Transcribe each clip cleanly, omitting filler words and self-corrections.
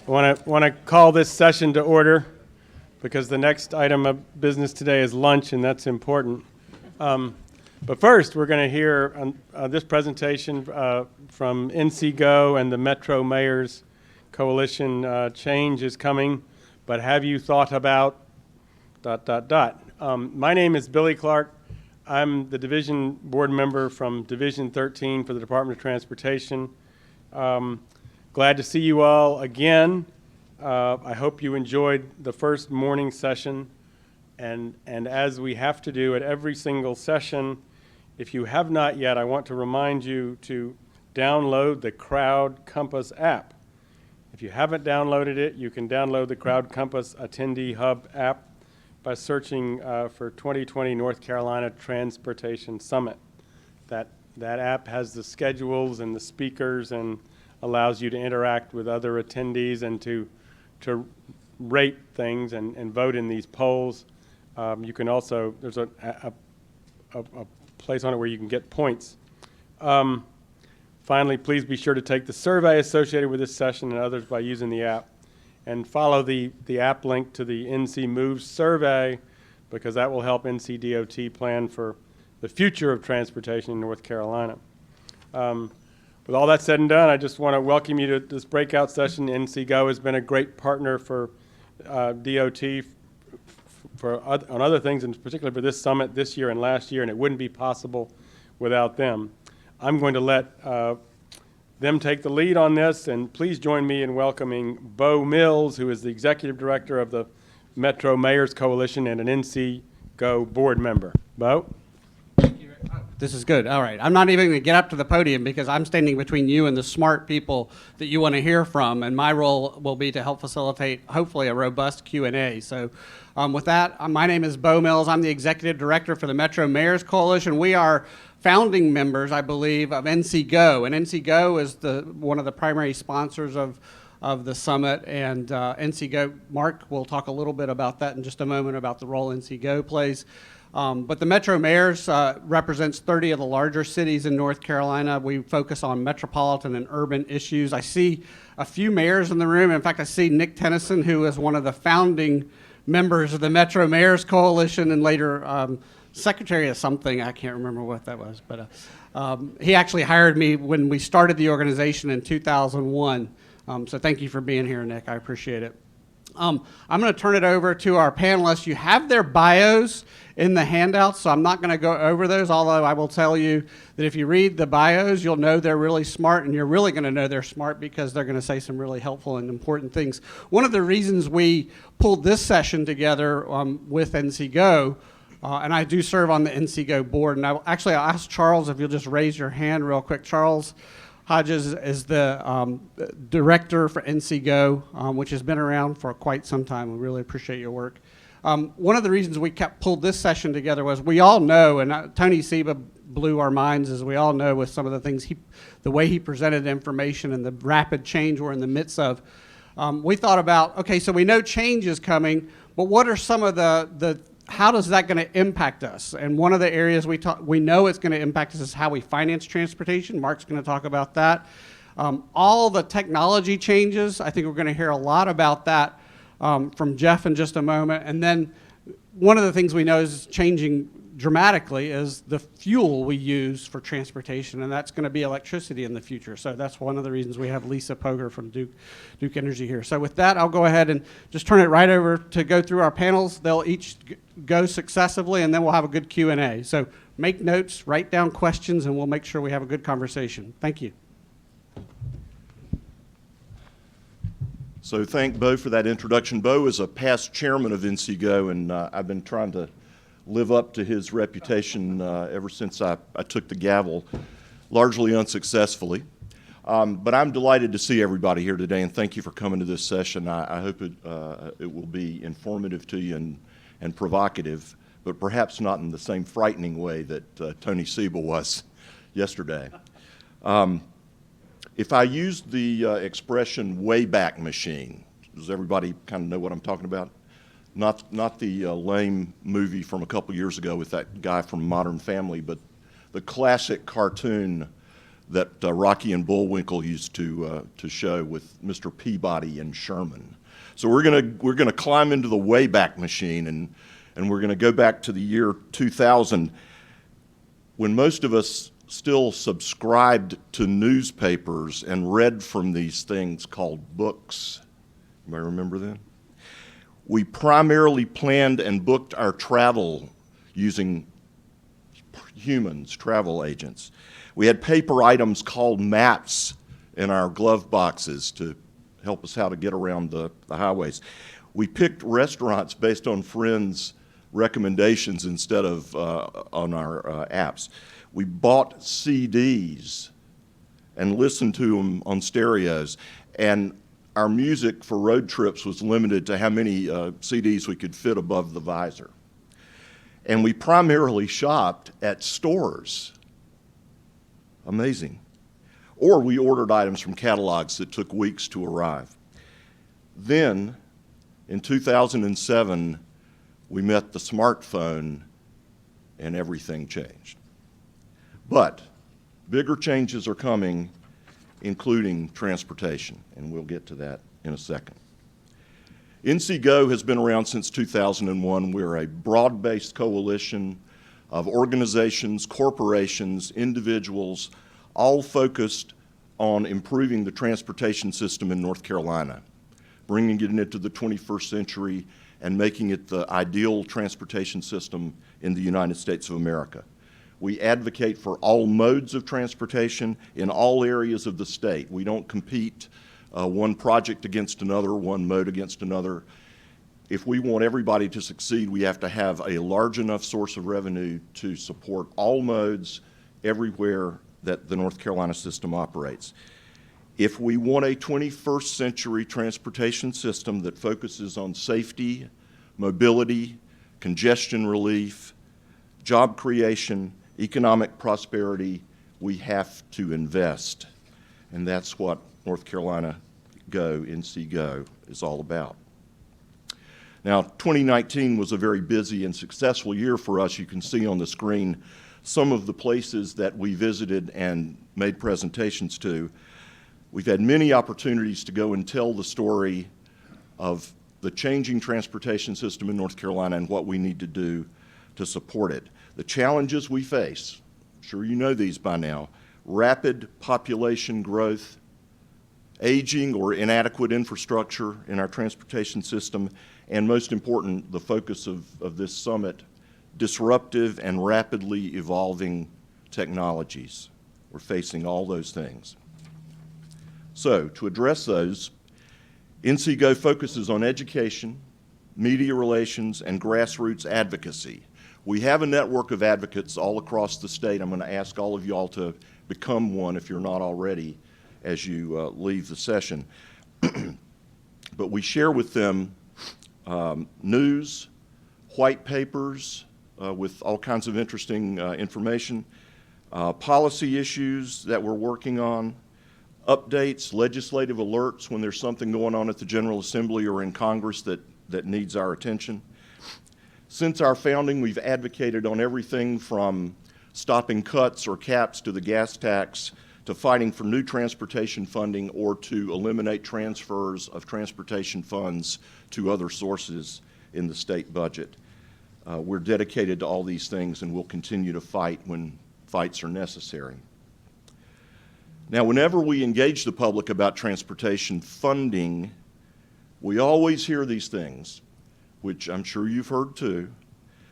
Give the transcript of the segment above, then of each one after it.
I want to call this session to order because the next item of business today is lunch, and that's important. But first, we're going to hear this presentation from NCGO and the Metro Mayors Coalition. Change is coming, but have you thought about ... My name is Billy Clark. I'm the division board member from Division 13 for the Department of Transportation. Glad to see you all again. I hope you enjoyed the first morning session. And as we have to do at every single session, if you have not yet, I want to remind you to download the Crowd Compass app. If you haven't downloaded it, you can download the Crowd Compass Attendee Hub app by searching for 2020 North Carolina Transportation Summit. That app has the schedules and the speakers and allows you to interact with other attendees and to rate things and vote in these polls. You can also, there's a place on it where you can get points. Finally, please be sure to take the survey associated with this session and others by using the app. And follow the app link to the NC Moves survey because that will help NCDOT plan for the future of transportation in North Carolina. With all that said and done, I just want to welcome you to this breakout session. NCGO has been a great partner for DOT on other things, and particularly for this summit this year and last year, and it wouldn't be possible without them. I'm going to let them take the lead on this, and please join me in welcoming Bo Mills, who is the Executive Director of the Metro Mayors Coalition and an NCGO board member. Bo? This is good. All right. I'm not even going to get up to the podium because I'm standing between you and the smart people that you want to hear from, and my role will be to help facilitate, hopefully, a robust Q&A. So with that, my name is Bo Mills. I'm the Executive Director for the Metro Mayors Coalition. We are founding members, I believe, of NCGO, and NCGO is one of the primary sponsors of the summit, and NCGO, Mark will talk a little bit about that in just a moment, about the role NCGO plays. But the Metro Mayors represents 30 of the larger cities in North Carolina. We focus on metropolitan and urban issues. I see a few mayors in the room. In fact, I see Nick Tennyson, who is one of the founding members of the Metro Mayors Coalition and later secretary of something. I can't remember what that was, but he actually hired me when we started the organization in 2001. So thank you for being here, Nick. I appreciate it. I'm going to turn it over to our panelists. You have their bios in the handouts, so I'm not going to go over those, although I will tell you that if you read the bios, you'll know they're really smart, and you're really going to know they're smart because they're going to say some really helpful and important things. One of the reasons we pulled this session together with NCGO, and I do serve on the NCGO board, and I'll ask Charles if you'll just raise your hand real quick. Charles Hodges is the director for NCGO, which has been around for quite some time. We really appreciate your work. One of the reasons we pulled this session together was we all know, and Tony Seba blew our minds, as we all know, with some of the things the way he presented information and the rapid change we're in the midst of. We thought about, okay, so we know change is coming, but what are some of how is that going to impact us? And one of the areas we know it's going to impact us is how we finance transportation. Mark's going to talk about that. All the technology changes, I think we're going to hear a lot about that from Jeff in just a moment. And then one of the things we know is changing dramatically is the fuel we use for transportation, and that's going to be electricity in the future. So that's one of the reasons we have Lisa Poger from Duke Energy here. So with that, I'll go ahead and just turn it right over to go through our panels. They'll each go successively, and then we'll have a good Q&A. So make notes, write down questions, and we'll make sure we have a good conversation. Thank you. So thank Bo for that introduction. Bo is a past chairman of NCGO, and I've been trying to live up to his reputation ever since I took the gavel, largely unsuccessfully. But I'm delighted to see everybody here today, and thank you for coming to this session. I hope it will be informative to you and provocative, but perhaps not in the same frightening way that Tony Seba was yesterday. If I used the expression Wayback Machine, does everybody kind of know what I'm talking about? Not the lame movie from a couple years ago with that guy from Modern Family, but the classic cartoon that Rocky and Bullwinkle used to show with Mr. Peabody and Sherman. So we're gonna climb into the Wayback Machine, and we're gonna go back to the year 2000, when most of us still subscribed to newspapers and read from these things called books. You may remember them? We primarily planned and booked our travel using humans, travel agents. We had paper items called maps in our glove boxes to help us how to get around the highways. We picked restaurants based on friends' recommendations instead of on our apps. We bought CDs and listened to them on stereos, and our music for road trips was limited to how many CDs we could fit above the visor. And we primarily shopped at stores. Amazing. Or we ordered items from catalogs that took weeks to arrive. Then, in 2007, we met the smartphone and everything changed. But bigger changes are coming, including transportation, and we'll get to that in a second. NCGO has been around since 2001. We're a broad-based coalition of organizations, corporations, individuals, all focused on improving the transportation system in North Carolina, bringing it into the 21st century and making it the ideal transportation system in the United States of America. We advocate for all modes of transportation in all areas of the state. We don't compete one project against another, one mode against another. If we want everybody to succeed, we have to have a large enough source of revenue to support all modes everywhere that the North Carolina system operates. If we want a 21st century transportation system that focuses on safety, mobility, congestion relief, job creation, economic prosperity, we have to invest. And that's what North Carolina NCGO is all about. Now, 2019 was a very busy and successful year for us. You can see on the screen some of the places that we visited and made presentations to. We've had many opportunities to go and tell the story of the changing transportation system in North Carolina and what we need to do to support it. The challenges we face, I'm sure you know these by now: rapid population growth, aging or inadequate infrastructure in our transportation system, and most important, the focus of this summit, disruptive and rapidly evolving technologies. We're facing all those things. So, to address those, NCGO focuses on education, media relations, and grassroots advocacy. We have a network of advocates all across the state. I'm going to ask all of y'all to become one if you're not already as you leave the session. But we share with them news, white papers with all kinds of interesting information, policy issues that we're working on, updates, legislative alerts when there's something going on at the General Assembly or in Congress that needs our attention. Since our founding, we've advocated on everything from stopping cuts or caps to the gas tax, to fighting for new transportation funding or to eliminate transfers of transportation funds to other sources in the state budget. We're dedicated to all these things, and we'll continue to fight when fights are necessary. Now, whenever we engage the public about transportation funding, we always hear these things, which I'm sure you've heard too,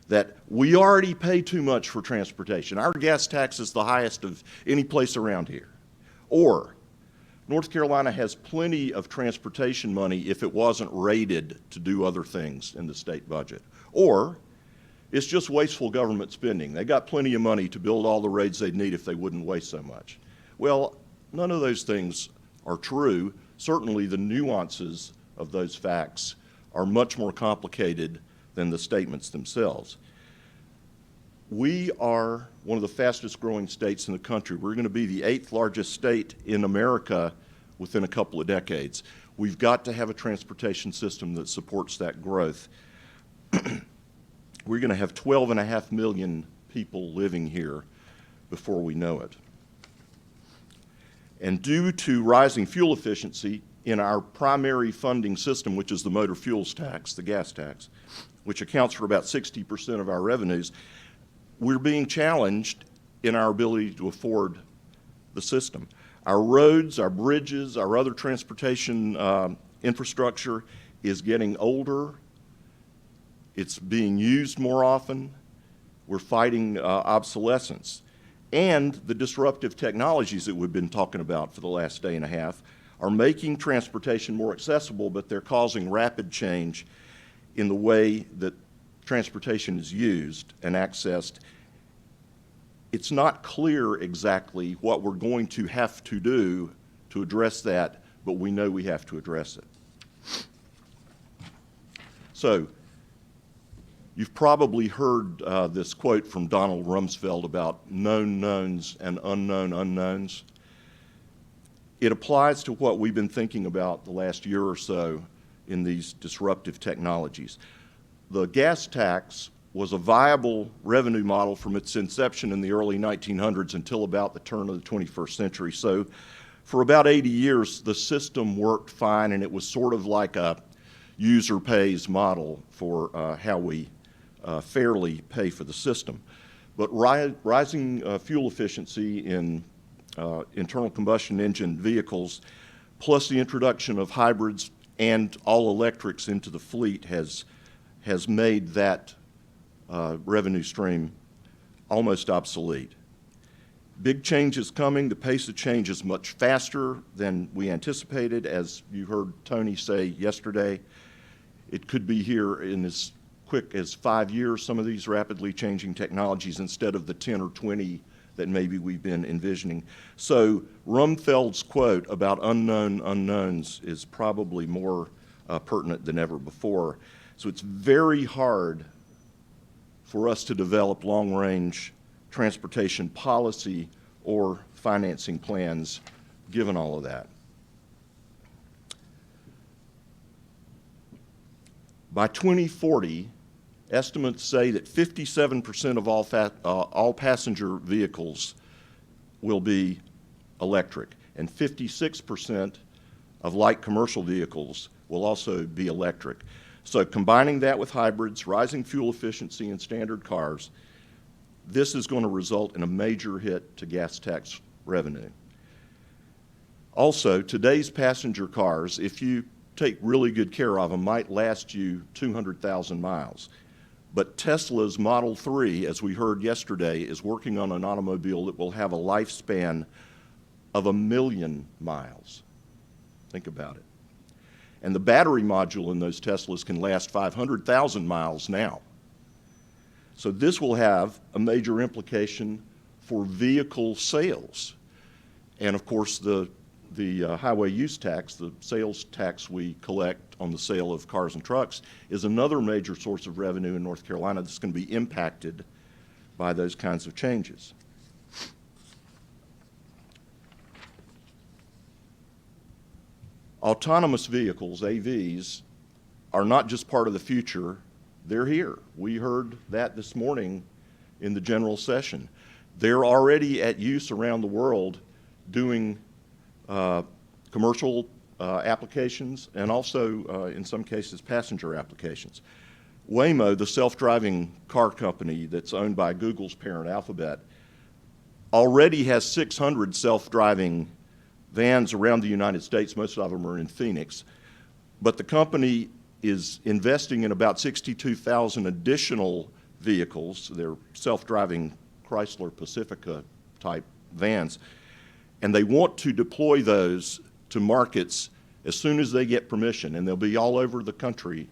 that we already pay too much for transportation. Our gas tax is the highest of any place around here. Or, North Carolina has plenty of transportation money if it wasn't rated to do other things in the state budget. Or, it's just wasteful government spending. They got plenty of money to build all the roads they'd need if they wouldn't waste so much. Well, none of those things are true. Certainly the nuances of those facts are much more complicated than the statements themselves. We are one of the fastest growing states in the country. We're going to be the 8th largest state in America within a couple of decades. We've got to have a transportation system that supports that growth. We're going to have 12.5 million people living here before we know it. And due to rising fuel efficiency in our primary funding system, which is the motor fuels tax, the gas tax, which accounts for about 60% of our revenues, we're being challenged in our ability to afford the system. Our roads, our bridges, our other transportation infrastructure is getting older. It's being used more often. We're fighting obsolescence. And the disruptive technologies that we've been talking about for the last day and a half are making transportation more accessible, but they're causing rapid change in the way that transportation is used and accessed. It's not clear exactly what we're going to have to do to address that, but we know we have to address it. So, you've probably heard this quote from Donald Rumsfeld about known knowns and unknown unknowns. It applies to what we've been thinking about the last year or so in these disruptive technologies. The gas tax was a viable revenue model from its inception in the early 1900s until about the turn of the 21st century. So for about 80 years, the system worked fine, and it was sort of like a user pays model for how we fairly pay for the system. But rising fuel efficiency in internal combustion engine vehicles, plus the introduction of hybrids and all electrics into the fleet has made that revenue stream almost obsolete. Big change is coming. The pace of change is much faster than we anticipated. As you heard Tony say yesterday, it could be here in as quick as 5 years, some of these rapidly changing technologies, instead of the 10 or 20 that maybe we've been envisioning. So Rumfeld's quote about unknown unknowns is probably more pertinent than ever before. So it's very hard for us to develop long-range transportation policy or financing plans given all of that. By 2040, estimates say that 57% of all passenger vehicles will be electric, and 56% of light commercial vehicles will also be electric. So combining that with hybrids, rising fuel efficiency in standard cars, this is going to result in a major hit to gas tax revenue. Also, today's passenger cars, if you take really good care of them, might last you 200,000 miles. But Tesla's Model 3, as we heard yesterday, is working on an automobile that will have a lifespan of 1 million miles. Think about it. And the battery module in those Teslas can last 500,000 miles now. So this will have a major implication for vehicle sales. And of course, the highway use tax, the sales tax we collect on the sale of cars and trucks, is another major source of revenue in North Carolina that's going to be impacted by those kinds of changes. Autonomous vehicles, AVs, are not just part of the future, they're here. We heard that this morning in the general session. They're already at use around the world doing commercial applications and also, in some cases, passenger applications. Waymo, the self-driving car company that's owned by Google's parent Alphabet, already has 600 self-driving vans around the United States. Most of them are in Phoenix. But the company is investing in about 62,000 additional vehicles. They're self-driving Chrysler Pacifica type vans. And they want to deploy those to markets as soon as they get permission, and they'll be all over the country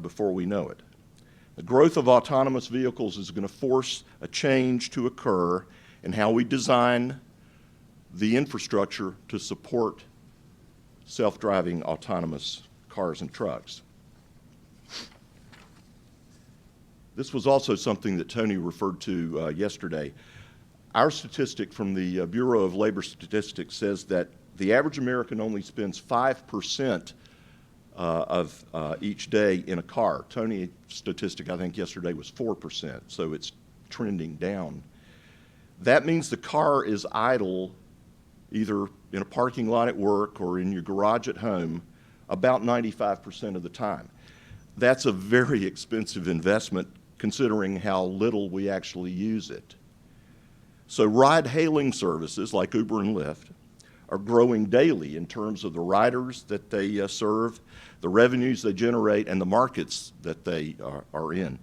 before we know it. The growth of autonomous vehicles is going to force a change to occur in how we design the infrastructure to support self-driving autonomous cars and trucks. This was also something that Tony referred to yesterday. Our statistic from the Bureau of Labor Statistics says that the average American only spends 5% of each day in a car. Tony's statistic, I think, yesterday was 4%, so it's trending down. That means the car is idle either in a parking lot at work or in your garage at home about 95% of the time. That's a very expensive investment considering how little we actually use it. So ride-hailing services like Uber and Lyft are growing daily in terms of the riders that they serve, the revenues they generate, and the markets that they are in.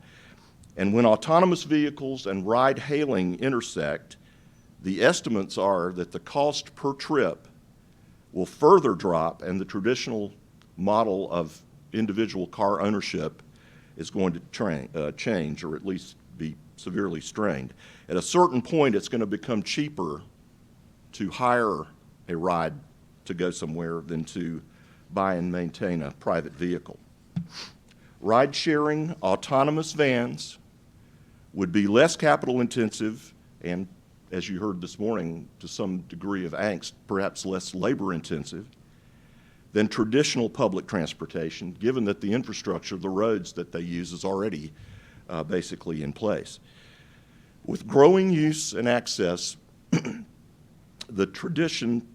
And when autonomous vehicles and ride-hailing intersect, the estimates are that the cost per trip will further drop, and the traditional model of individual car ownership is going to change, or at least be severely strained. At a certain point, it's going to become cheaper to hire a ride to go somewhere than to buy and maintain a private vehicle. Ride-sharing autonomous vans would be less capital intensive and, as you heard this morning, to some degree of angst, perhaps less labor intensive than traditional public transportation, given that the infrastructure, the roads that they use, is already basically in place. With growing use and access, the transition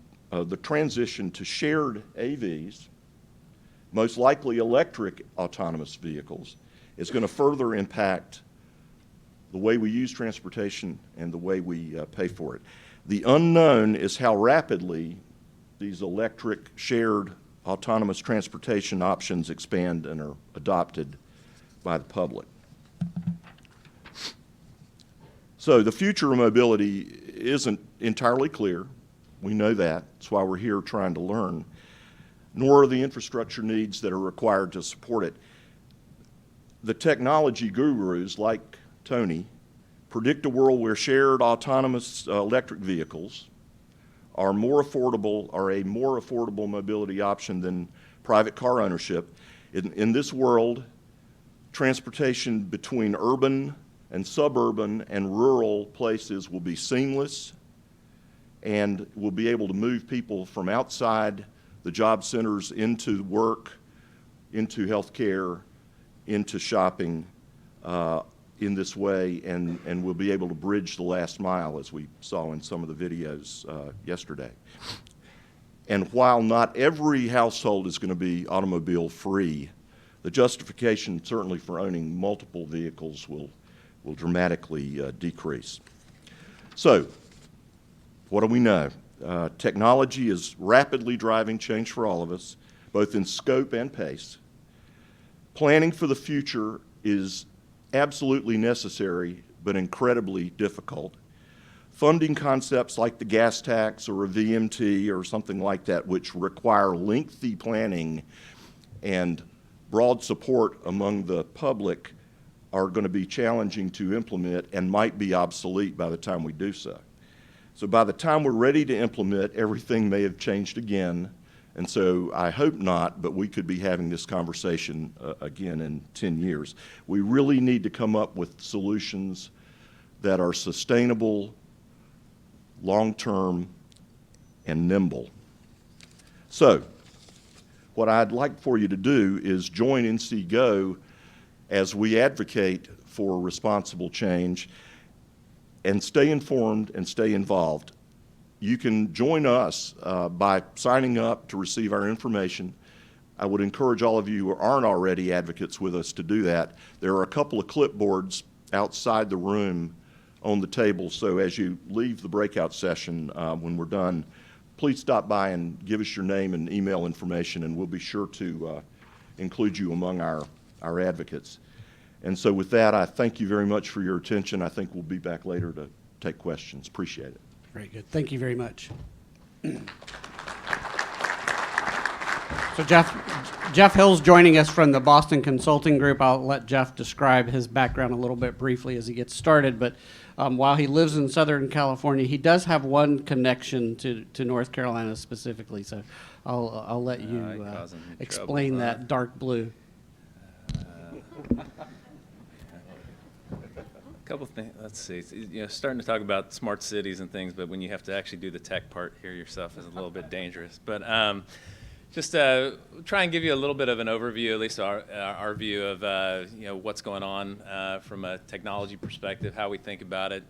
to shared AVs, most likely electric autonomous vehicles, is going to further impact the way we use transportation and the way we pay for it. The unknown is how rapidly these electric shared autonomous transportation options expand and are adopted by the public. So the future of mobility isn't entirely clear. We know that. That's why we're here trying to learn. Nor are the infrastructure needs that are required to support it. The technology gurus like Tony predict a world where shared autonomous electric vehicles are a more affordable mobility option than private car ownership. In this world, transportation between urban and suburban and rural places will be seamless, and we'll be able to move people from outside the job centers into work, into healthcare, into shopping in this way, and we'll be able to bridge the last mile, as we saw in some of the videos yesterday. And while not every household is going to be automobile free, the justification certainly for owning multiple vehicles will dramatically decrease. So, what do we know? Technology is rapidly driving change for all of us, both in scope and pace. Planning for the future is absolutely necessary, but incredibly difficult. Funding concepts like the gas tax or a VMT or something like that, which require lengthy planning and broad support among the public, are going to be challenging to implement and might be obsolete by the time we do so. So by the time we're ready to implement, everything may have changed again. And so I hope not, but we could be having this conversation again in 10 years. We really need to come up with solutions that are sustainable, long-term, and nimble. So what I'd like for you to do is join NCGO as we advocate for responsible change, and stay informed and stay involved. You can join us by signing up to receive our information. I would encourage all of you who aren't already advocates with us to do that. There are a couple of clipboards outside the room on the table, so as you leave the breakout session when we're done, please stop by and give us your name and email information, and we'll be sure to include you among our advocates. And so with that, I thank you very much for your attention. I think we'll be back later to take questions. Appreciate it. Very good. Thank you very much. So Jeff Hill's joining us from the Boston Consulting Group. I'll let Jeff describe his background a little bit briefly as he gets started. But while he lives in Southern California, he does have one connection to North Carolina specifically. So I'll let you explain that dark blue. Couple things. Let's see. Starting to talk about smart cities and things, but when you have to actually do the tech part here yourself is a little bit dangerous. But just try and give you a little bit of an overview, at least our view of what's going on from a technology perspective, how we think about it,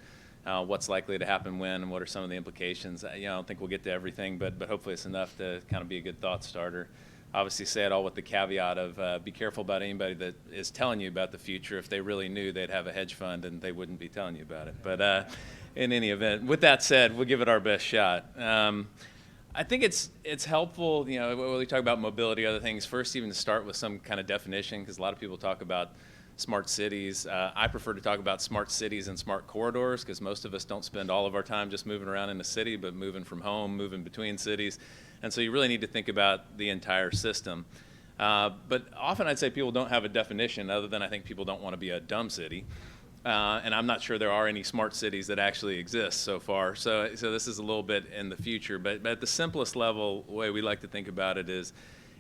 what's likely to happen when, and what are some of the implications. I don't think we'll get to everything, but hopefully it's enough to kind of be a good thought starter. Obviously say it all with the caveat of be careful about anybody that is telling you about the future. If they really knew, they'd have a hedge fund and they wouldn't be telling you about it. But in any event, with that said, we'll give it our best shot. I think it's helpful, when we talk about mobility, other things, first even to start with some kind of definition, because a lot of people talk about smart cities. I prefer to talk about smart cities and smart corridors, because most of us don't spend all of our time just moving around in the city, but moving from home, moving between cities. And so you really need to think about the entire system. But often I'd say people don't have a definition, other than I think people don't want to be a dumb city. And I'm not sure there are any smart cities that actually exist so far. So this is a little bit in the future. But at the simplest level, the way we like to think about it is,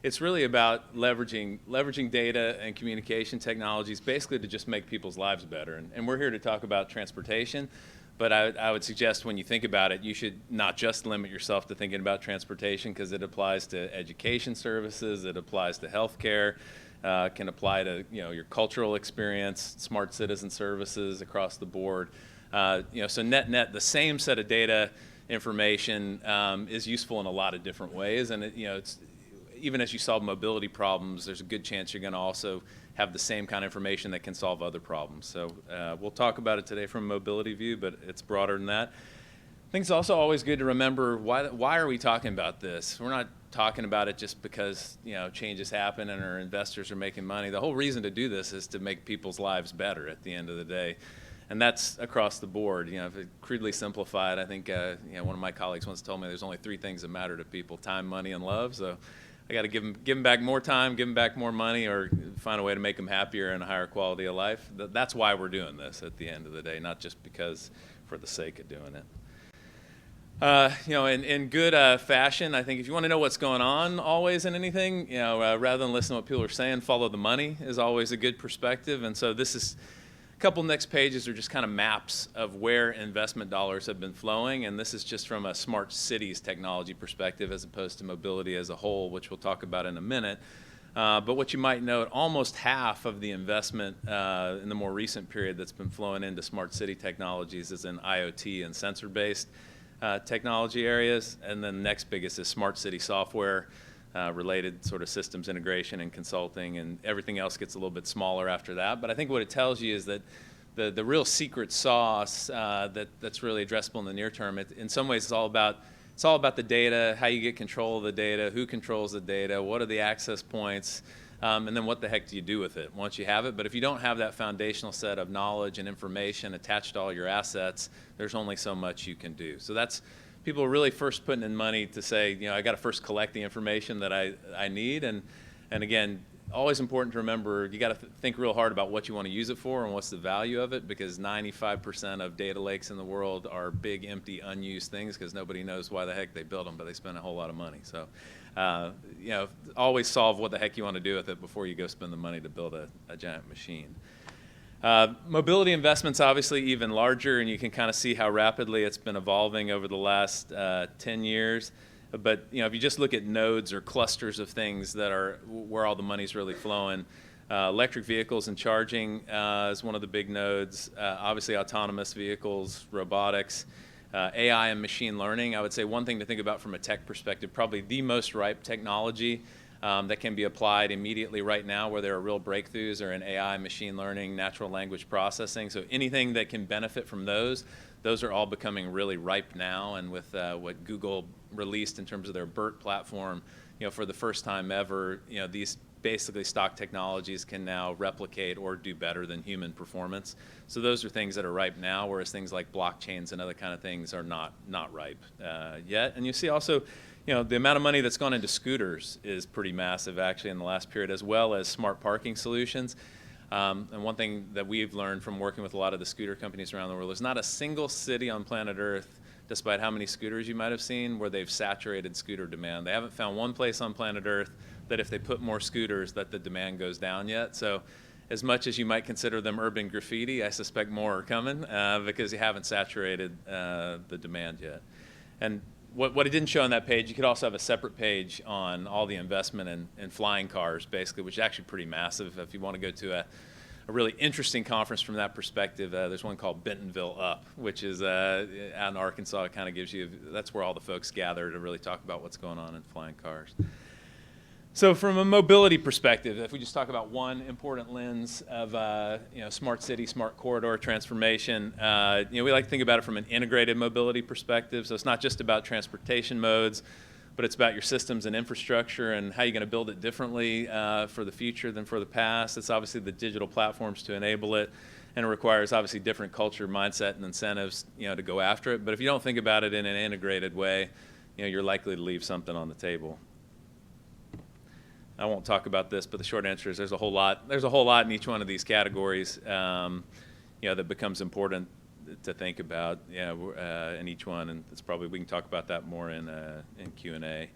it's really about leveraging data and communication technologies basically to just make people's lives better. And we're here to talk about transportation. But I would suggest when you think about it, you should not just limit yourself to thinking about transportation, because it applies to education services, it applies to healthcare, can apply to your cultural experience, smart citizen services across the board. So net, the same set of data information is useful in a lot of different ways, and it's even as you solve mobility problems, there's a good chance you're going to also have the same kind of information that can solve other problems. So we'll talk about it today from a mobility view, but it's broader than that. I think it's also always good to remember why are we talking about this? We're not talking about it just because changes happen and our investors are making money. The whole reason to do this is to make people's lives better at the end of the day. And that's across the board. If it crudely simplified, I think one of my colleagues once told me there's only 3 things that matter to people: time, money, and love. So I got to give them back more time, give them back more money, or find a way to make them happier and a higher quality of life. That's why we're doing this at the end of the day, not just because for the sake of doing it. In good fashion, I think if you want to know what's going on always in anything, rather than listen to what people are saying, follow the money is always a good perspective. And so this is a couple next pages are just kind of maps of where investment dollars have been flowing, and this is just from a smart cities technology perspective as opposed to mobility as a whole, which we'll talk about in a minute. But what you might note, almost half of the investment in the more recent period that's been flowing into smart city technologies is in IoT and sensor-based technology areas, and then the next biggest is smart city software related sort of systems integration and consulting, and everything else gets a little bit smaller after that. But I think what it tells you is that the real secret sauce that's really addressable in the near term, in some ways it's all about the data, how you get control of the data, who controls the data, what are the access points, and then what the heck do you do with it once you have it. But if you don't have that foundational set of knowledge and information attached to all your assets, there's only so much you can do. So that's people are really first putting in money to say, I got to first collect the information that I need. And again, always important to remember, you got to think real hard about what you want to use it for and what's the value of it, because 95% of data lakes in the world are big, empty, unused things because nobody knows why the heck they built them, but they spend a whole lot of money. So, always solve what the heck you want to do with it before you go spend the money to build a giant machine. Mobility investments obviously even larger, and you can kind of see how rapidly it's been evolving over the last 10 years. But if you just look at nodes or clusters of things that are where all the money's really flowing, electric vehicles and charging is one of the big nodes. Obviously autonomous vehicles, robotics, AI and machine learning. I would say one thing to think about from a tech perspective, probably the most ripe technology that can be applied immediately right now where there are real breakthroughs are in AI, machine learning, natural language processing. So anything that can benefit from those are all becoming really ripe now. And with what Google released in terms of their BERT platform, for the first time ever, these basically stock technologies can now replicate or do better than human performance. So those are things that are ripe now, whereas things like blockchains and other kind of things are not ripe yet. And you see also, the amount of money that's gone into scooters is pretty massive actually in the last period, as well as smart parking solutions. And one thing that we've learned from working with a lot of the scooter companies around the world is not a single city on planet Earth, despite how many scooters you might have seen, where they've saturated scooter demand. They haven't found one place on planet Earth that if they put more scooters that the demand goes down yet. So as much as you might consider them urban graffiti, I suspect more are coming because you haven't saturated the demand yet. And what it didn't show on that page, you could also have a separate page on all the investment in flying cars, basically, which is actually pretty massive. If you want to go to really interesting conference from that perspective. There's one called Bentonville Up, which is out in Arkansas. It kind of gives you, that's where all the folks gather to really talk about what's going on in flying cars. So from a mobility perspective, if we just talk about one important lens of smart city, smart corridor transformation, we like to think about it from an integrated mobility perspective. So it's not just about transportation modes, but it's about your systems and infrastructure and how you're going to build it differently for the future than for the past. It's obviously the digital platforms to enable it, and it requires obviously different culture, mindset, and incentives to go after it. But if you don't think about it in an integrated way, you're likely to leave something on the table. I won't talk about this, but the short answer is there's a whole lot in each one of these categories that becomes important to think about in each one, and it's probably, we can talk about that more in Q&A.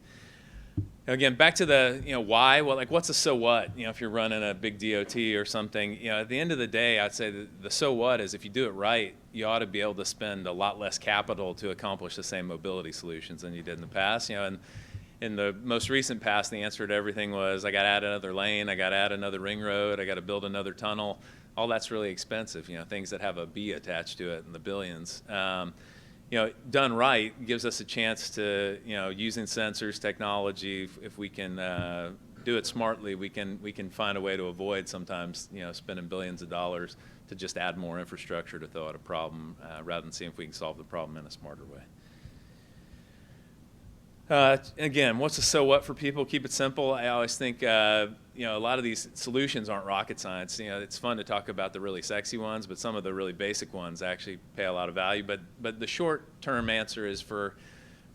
Again, back to the why. Well, like, what's a so what? If you're running a big DOT or something, at the end of the day, I'd say the so what is, if you do it right, you ought to be able to spend a lot less capital to accomplish the same mobility solutions than you did in the past. And in the most recent past, the answer to everything was, I got to add another lane, I got to add another ring road, I got to build another tunnel. All that's really expensive, things that have a B attached to it in the billions. Done right gives us a chance to, using sensors, technology, if we can do it smartly, we can find a way to avoid sometimes, spending billions of dollars to just add more infrastructure to throw at a problem rather than seeing if we can solve the problem in a smarter way. Again, what's the so what for people? Keep it simple. I always think, a lot of these solutions aren't rocket science. It's fun to talk about the really sexy ones, but some of the really basic ones actually pay a lot of value. But the short-term answer is for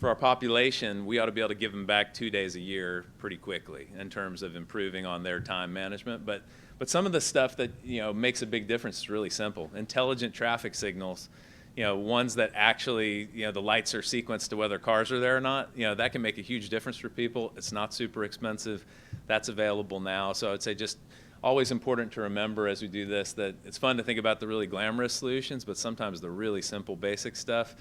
our population, we ought to be able to give them back 2 days a year pretty quickly in terms of improving on their time management. But some of the stuff that, makes a big difference is really simple. Intelligent traffic signals. Ones that actually, the lights are sequenced to whether cars are there or not, that can make a huge difference for people. It's not super expensive. That's available now. So I'd say just always important to remember as we do this that it's fun to think about the really glamorous solutions, but sometimes the really simple basic stuff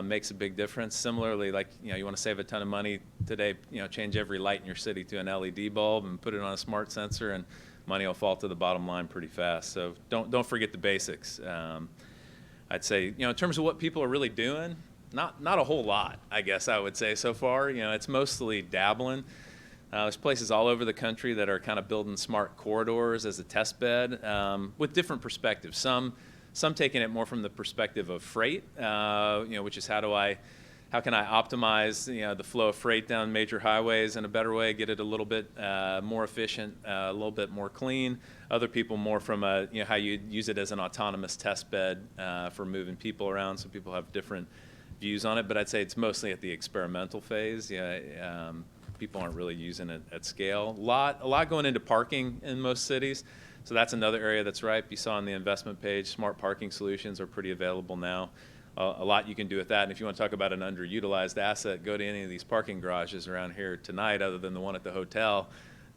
makes a big difference. Similarly, like, you want to save a ton of money today, change every light in your city to an LED bulb and put it on a smart sensor, and money will fall to the bottom line pretty fast. So don't forget the basics. I'd say, in terms of what people are really doing, not a whole lot, I guess I would say so far. It's mostly dabbling. There's places all over the country that are kind of building smart corridors as a test bed with different perspectives. Some taking it more from the perspective of freight, which is how can I optimize the flow of freight down major highways in a better way, get it a little bit more efficient, a little bit more clean. Other people more from how you use it as an autonomous test bed for moving people around. So people have different views on it, but I'd say it's mostly at the experimental phase. People aren't really using it at scale. A lot going into parking in most cities. So that's another area that's ripe. You saw on the investment page, smart parking solutions are pretty available now. A lot you can do with that. And if you want to talk about an underutilized asset, go to any of these parking garages around here tonight, other than the one at the hotel.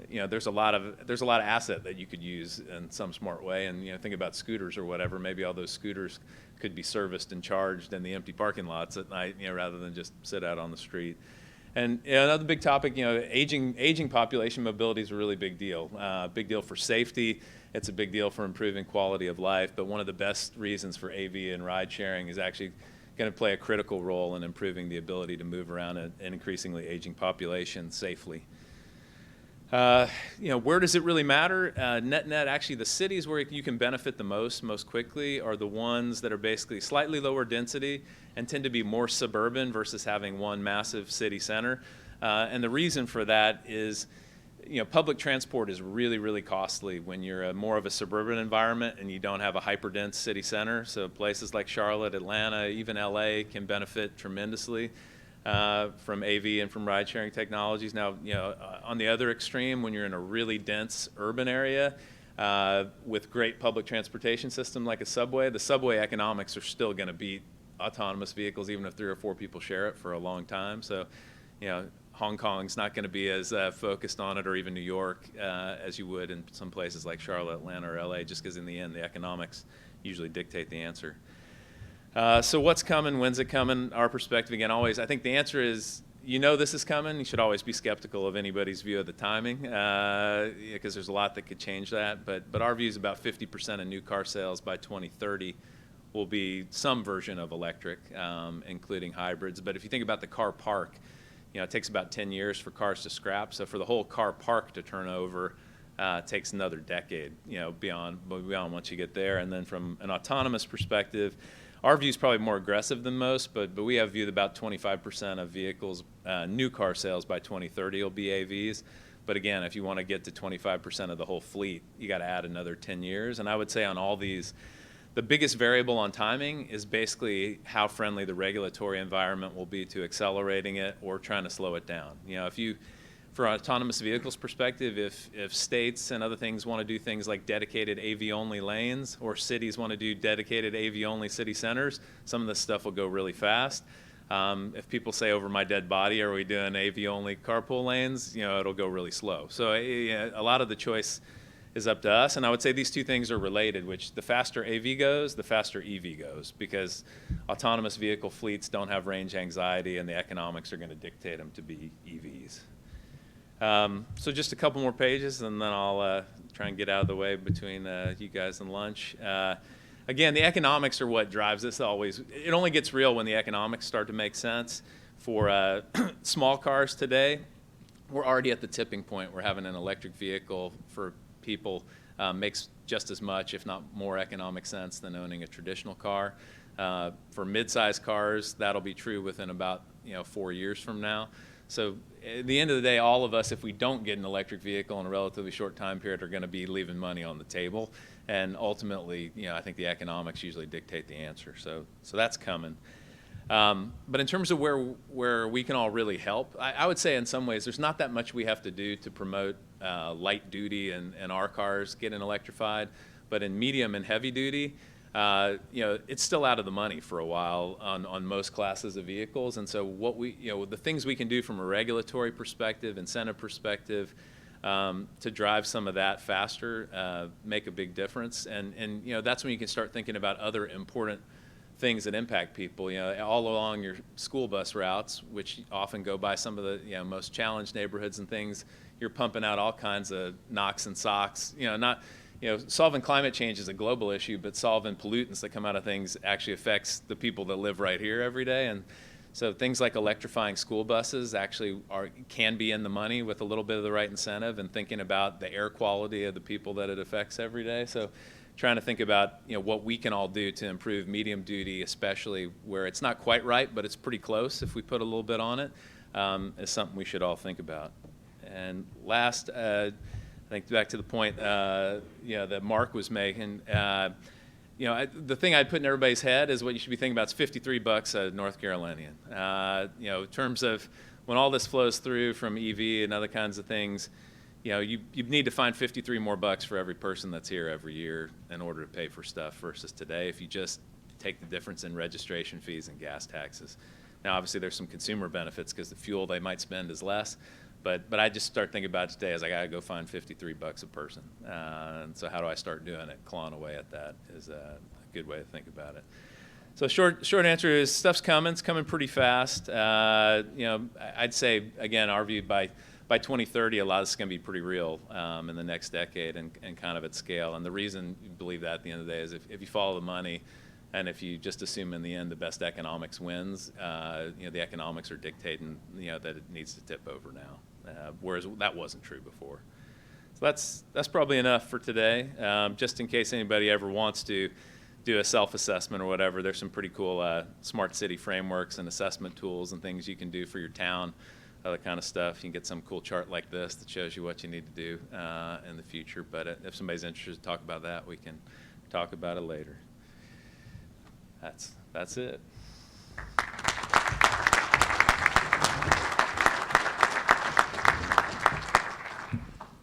There's a lot of asset that you could use in some smart way. And think about scooters or whatever. Maybe all those scooters could be serviced and charged in the empty parking lots at night, rather than just sit out on the street. And another big topic, aging population mobility is a really big deal. Big deal for safety. It's a big deal for improving quality of life. But one of the best reasons for AV and ride sharing is actually going to play a critical role in improving the ability to move around an increasingly aging population safely. Where does it really matter? Net, actually, the cities where you can benefit the most quickly are the ones that are basically slightly lower density and tend to be more suburban versus having one massive city center. And the reason for that is, public transport is really, really costly when you're more of a suburban environment and you don't have a hyperdense city center. So places like Charlotte, Atlanta, even LA can benefit tremendously from AV and from ride-sharing technologies. Now, on the other extreme, when you're in a really dense urban area with great public transportation system like a subway, the subway economics are still going to beat autonomous vehicles, even if 3 or 4 people share it for a long time. So, Hong Kong's not going to be as focused on it, or even New York, as you would in some places like Charlotte, Atlanta, or LA, just because in the end, the economics usually dictate the answer. So what's coming? When's it coming? Our perspective, again, always, I think the answer is, you know this is coming. You should always be skeptical of anybody's view of the timing, because there's a lot that could change that. But our view is about 50% of new car sales by 2030 will be some version of electric, including hybrids. But if you think about the car park, it takes about 10 years for cars to scrap. So for the whole car park to turn over, it takes another decade, beyond once you get there. And then from an autonomous perspective, our view is probably more aggressive than most, but we have viewed about 25% of vehicles, new car sales by 2030 will be AVs. But again, if you want to get to 25% of the whole fleet, you got to add another 10 years. And I would say on all these, the biggest variable on timing is basically how friendly the regulatory environment will be to accelerating it or trying to slow it down. For an autonomous vehicles perspective, if states and other things want to do things like dedicated AV-only lanes, or cities want to do dedicated AV-only city centers, some of this stuff will go really fast. If people say, over my dead body, are we doing AV-only carpool lanes, it'll go really slow. So a lot of the choice is up to us, and I would say these two things are related, which the faster AV goes, the faster EV goes, because autonomous vehicle fleets don't have range anxiety, and the economics are going to dictate them to be EVs. So just a couple more pages, and then I'll try and get out of the way between you guys and lunch. Again, the economics are what drives this always. It only gets real when the economics start to make sense. For small cars today, we're already at the tipping point where having an electric vehicle for people makes just as much, if not more, economic sense than owning a traditional car. For mid-sized cars, that'll be true within about 4 years from now. So at the end of the day, all of us, if we don't get an electric vehicle in a relatively short time period, are going to be leaving money on the table. And ultimately, I think the economics usually dictate the answer. So that's coming. But in terms of where we can all really help, I would say in some ways there's not that much we have to do to promote light duty and our cars getting electrified. But in medium and heavy duty, it's still out of the money for a while on most classes of vehicles. And so the things we can do from a regulatory perspective, incentive perspective, to drive some of that faster, make a big difference. And that's when you can start thinking about other important things that impact people. All along your school bus routes, which often go by some of the most challenged neighborhoods and things, you're pumping out all kinds of NOx and SOx. Solving climate change is a global issue, but solving pollutants that come out of things actually affects the people that live right here every day. And so things like electrifying school buses actually can be in the money with a little bit of the right incentive, and thinking about the air quality of the people that it affects every day. So trying to think about what we can all do to improve medium duty, especially where it's not quite right, but it's pretty close if we put a little bit on it, is something we should all think about. And last, I think back to the point that Mark was making. The thing I'd put in everybody's head is what you should be thinking about is $53 a North Carolinian. In terms of when all this flows through from EV and other kinds of things, you need to find 53 more bucks for every person that's here every year in order to pay for stuff versus today if you just take the difference in registration fees and gas taxes. Now, obviously, there's some consumer benefits because the fuel they might spend is less. But I just start thinking about it today as I got to go find 53 bucks a person. And so how do I start doing it? Clawing away at that is a good way to think about it. So short answer is stuff's coming. It's coming pretty fast. I'd say, again, our view by 2030, a lot of this is going to be pretty real in the next decade and kind of at scale. And the reason you believe that at the end of the day is if you follow the money, and if you just assume in the end the best economics wins, the economics are dictating that it needs to tip over now, whereas that wasn't true before. So that's probably enough for today. Just in case anybody ever wants to do a self-assessment or whatever, there's some pretty cool smart city frameworks and assessment tools and things you can do for your town, other kind of stuff. You can get some cool chart like this that shows you what you need to do in the future. But if somebody's interested to talk about that, we can talk about it later. That's it.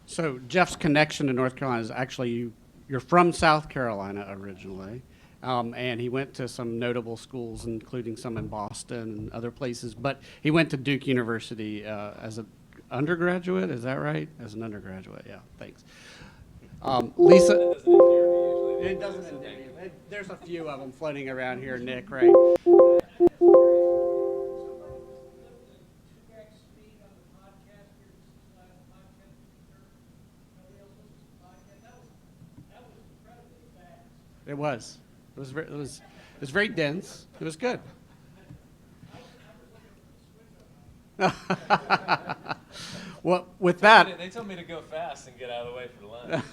So Jeff's connection to North Carolina is actually you're from South Carolina originally, and he went to some notable schools, including some in Boston and other places. But he went to Duke University as an undergraduate. Is that right? As an undergraduate, yeah. Thanks. Lisa. It doesn't endear you. There's a few of them floating around here, Nick, right? It was. It was very dense. It was good. Well, with that, They told me to go fast and get out of the way for lunch.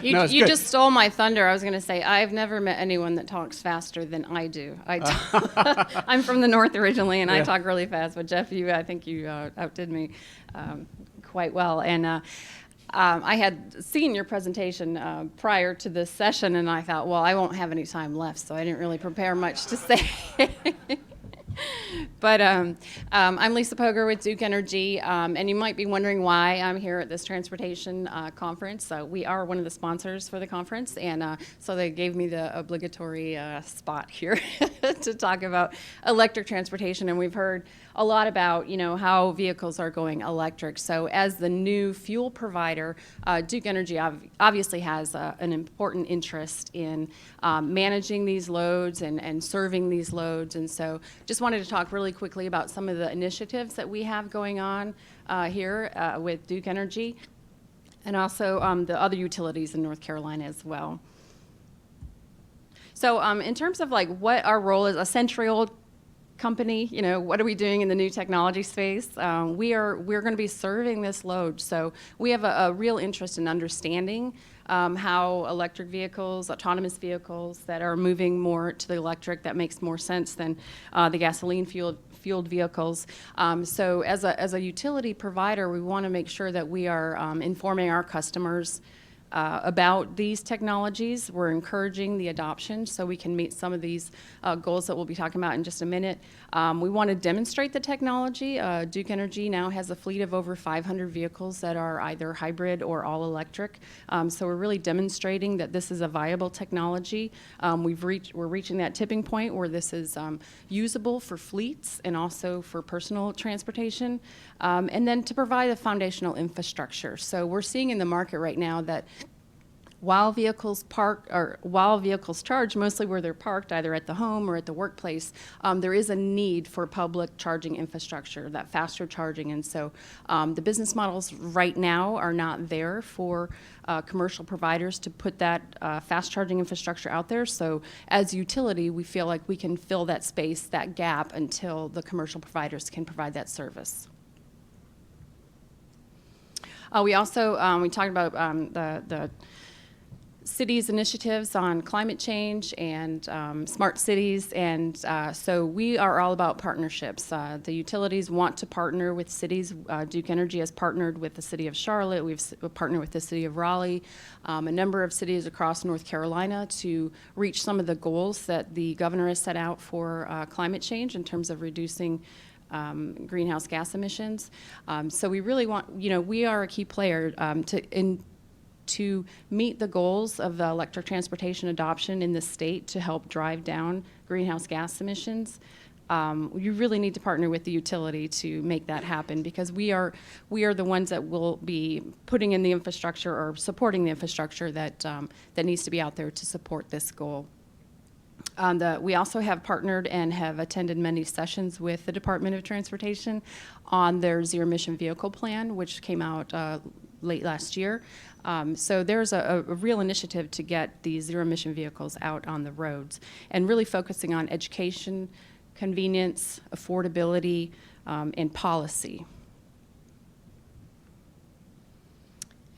You, No, it's you good. just stole my thunder. I was going to say, I've never met anyone that talks faster than I do. I'm from the north originally, and I Yeah. talk really fast. But Jeff, I think you outdid me quite well. And I had seen your presentation prior to this session, and I thought, well, I won't have any time left, so I didn't really prepare much to say. But I'm Lisa Poger with Duke Energy, and you might be wondering why I'm here at this transportation conference. We are one of the sponsors for the conference, and so they gave me the obligatory spot here to talk about electric transportation. And we've heard a lot about, how vehicles are going electric. So as the new fuel provider, Duke Energy obviously has an important interest in managing these loads and serving these loads. And so just wanted to talk really quickly about some of the initiatives that we have going on here with Duke Energy, and also the other utilities in North Carolina as well. So in terms of what our role is, a century-old company, what are we doing in the new technology space? We're going to be serving this load. So we have a real interest in understanding how electric vehicles, autonomous vehicles that are moving more to the electric, that makes more sense than the gasoline fueled vehicles. So as a utility provider, we want to make sure that we are informing our customers about these technologies. We're encouraging the adoption so we can meet some of these goals that we'll be talking about in just a minute. We want to demonstrate the technology. Duke Energy now has a fleet of over 500 vehicles that are either hybrid or all electric. So we're really demonstrating that this is a viable technology. We're reaching that tipping point where this is usable for fleets and also for personal transportation. And then to provide a foundational infrastructure. So we're seeing in the market right now that while vehicles charge mostly where they're parked, either at the home or at the workplace, there is a need for public charging infrastructure, that faster charging. And so the business models right now are not there for commercial providers to put that fast charging infrastructure out there. So as utility, we feel like we can fill that space, that gap, until the commercial providers can provide that service. We also, we talked about the cities' initiatives on climate change and smart cities, and so we are all about partnerships. The utilities want to partner with cities. Duke Energy has partnered with the city of Charlotte. We've partnered with the city of Raleigh, a number of cities across North Carolina to reach some of the goals that the governor has set out for climate change in terms of reducing greenhouse gas emissions. So we really want, we are a key player to meet the goals of the electric transportation adoption in the state to help drive down greenhouse gas emissions. You really need to partner with the utility to make that happen, because we are the ones that will be putting in the infrastructure or supporting the infrastructure that that needs to be out there to support this goal. We also have partnered and have attended many sessions with the Department of Transportation on their zero emission vehicle plan, which came out late last year. So there's a real initiative to get these zero emission vehicles out on the roads, and really focusing on education, convenience, affordability, and policy.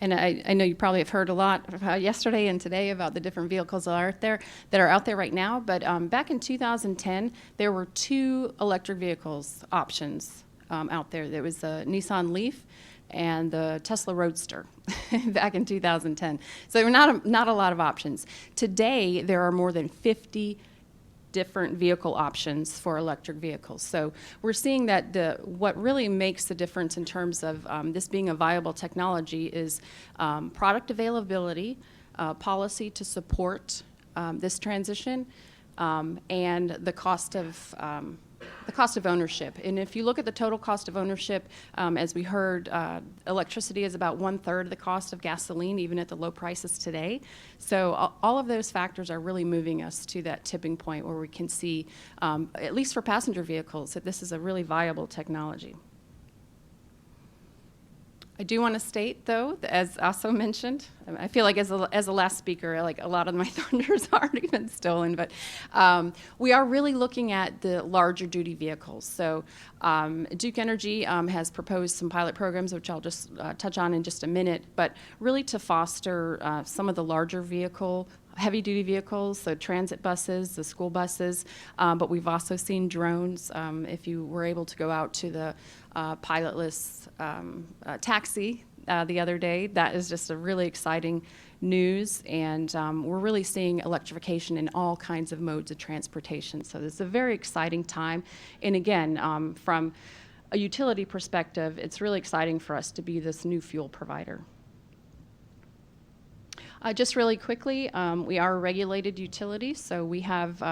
And I know you probably have heard a lot yesterday and today about the different vehicles that are out there right now. But back in 2010, there were 2 electric vehicles options out there. There was the Nissan Leaf and the Tesla Roadster back in 2010. So there were not a lot of options. Today, there are more than 50 different vehicle options for electric vehicles. So we're seeing that what really makes the difference in terms of this being a viable technology is product availability, policy to support this transition, and the cost of ownership. And if you look at the total cost of ownership, as we heard, electricity is about 1/3 the cost of gasoline, even at the low prices today. So all of those factors are really moving us to that tipping point where we can see, at least for passenger vehicles, that this is a really viable technology. I do want to state, though, as also mentioned, I feel like as a last speaker, like a lot of my thunder's already been stolen, but we are really looking at the larger duty vehicles. So Duke Energy has proposed some pilot programs, which I'll just touch on in just a minute, but really to foster some of the larger vehicle heavy-duty vehicles, so transit buses, the school buses, but we've also seen drones. If you were able to go out to the pilotless taxi the other day, that is just a really exciting news, and we're really seeing electrification in all kinds of modes of transportation. So it's a very exciting time, and again, from a utility perspective, it's really exciting for us to be this new fuel provider. Just really quickly, we are a regulated utility, so we have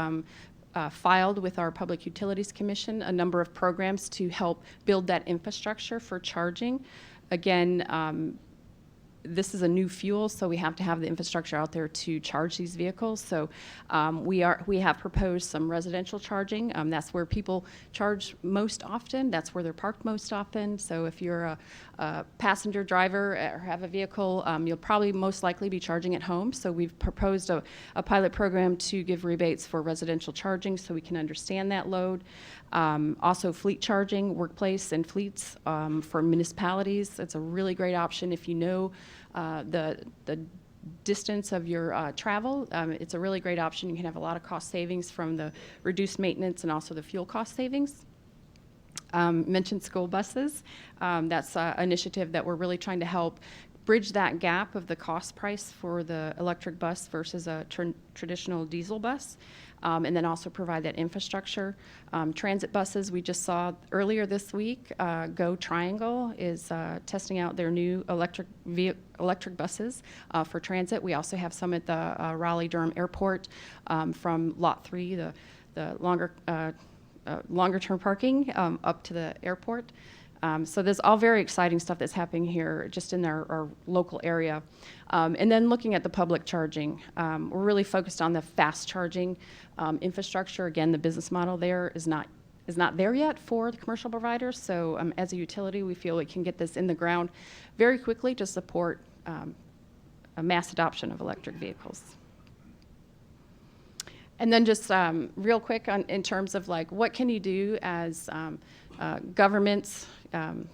filed with our Public Utilities Commission a number of programs to help build that infrastructure for charging. Again, this is a new fuel, so we have to have the infrastructure out there to charge these vehicles. So we have proposed some residential charging. That's where people charge most often. That's where they're parked most often. So if you're a passenger driver or have a vehicle, you'll probably most likely be charging at home. So we've proposed a pilot program to give rebates for residential charging so we can understand that load. Also fleet charging, workplace and fleets for municipalities. It's a really great option if you know the distance of your travel. It's a really great option. You can have a lot of cost savings from the reduced maintenance and also the fuel cost savings. Mentioned school buses. That's an initiative that we're really trying to help bridge that gap of the cost price for the electric bus versus a traditional diesel bus. And then also provide that infrastructure. Transit buses, we just saw earlier this week, Go Triangle is testing out their new electric buses for transit. We also have some at the Raleigh-Durham Airport from Lot 3, the longer term parking up to the airport. So there's all very exciting stuff that's happening here just in our local area. And then looking at the public charging, we're really focused on the fast charging infrastructure. Again, the business model there is not there yet for the commercial providers. So as a utility, we feel we can get this in the ground very quickly to support a mass adoption of electric vehicles. And then just real quick in terms of like what can you do as governments,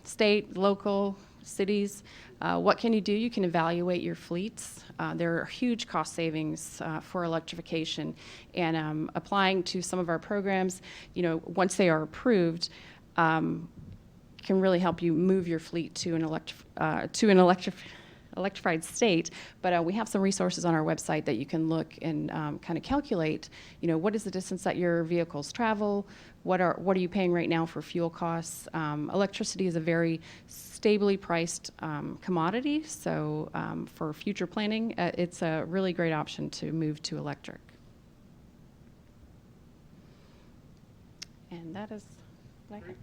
state, local, cities, what can you do? You can evaluate your fleets. There are huge cost savings for electrification, and applying to some of our programs, once they are approved, can really help you move your fleet to an electrified state. But we have some resources on our website that you can look and kind of calculate, what is the distance that your vehicles travel, what are you paying right now for fuel costs. Electricity is a very stably priced commodity, so for future planning, it's a really great option to move to electric. And that is what I have.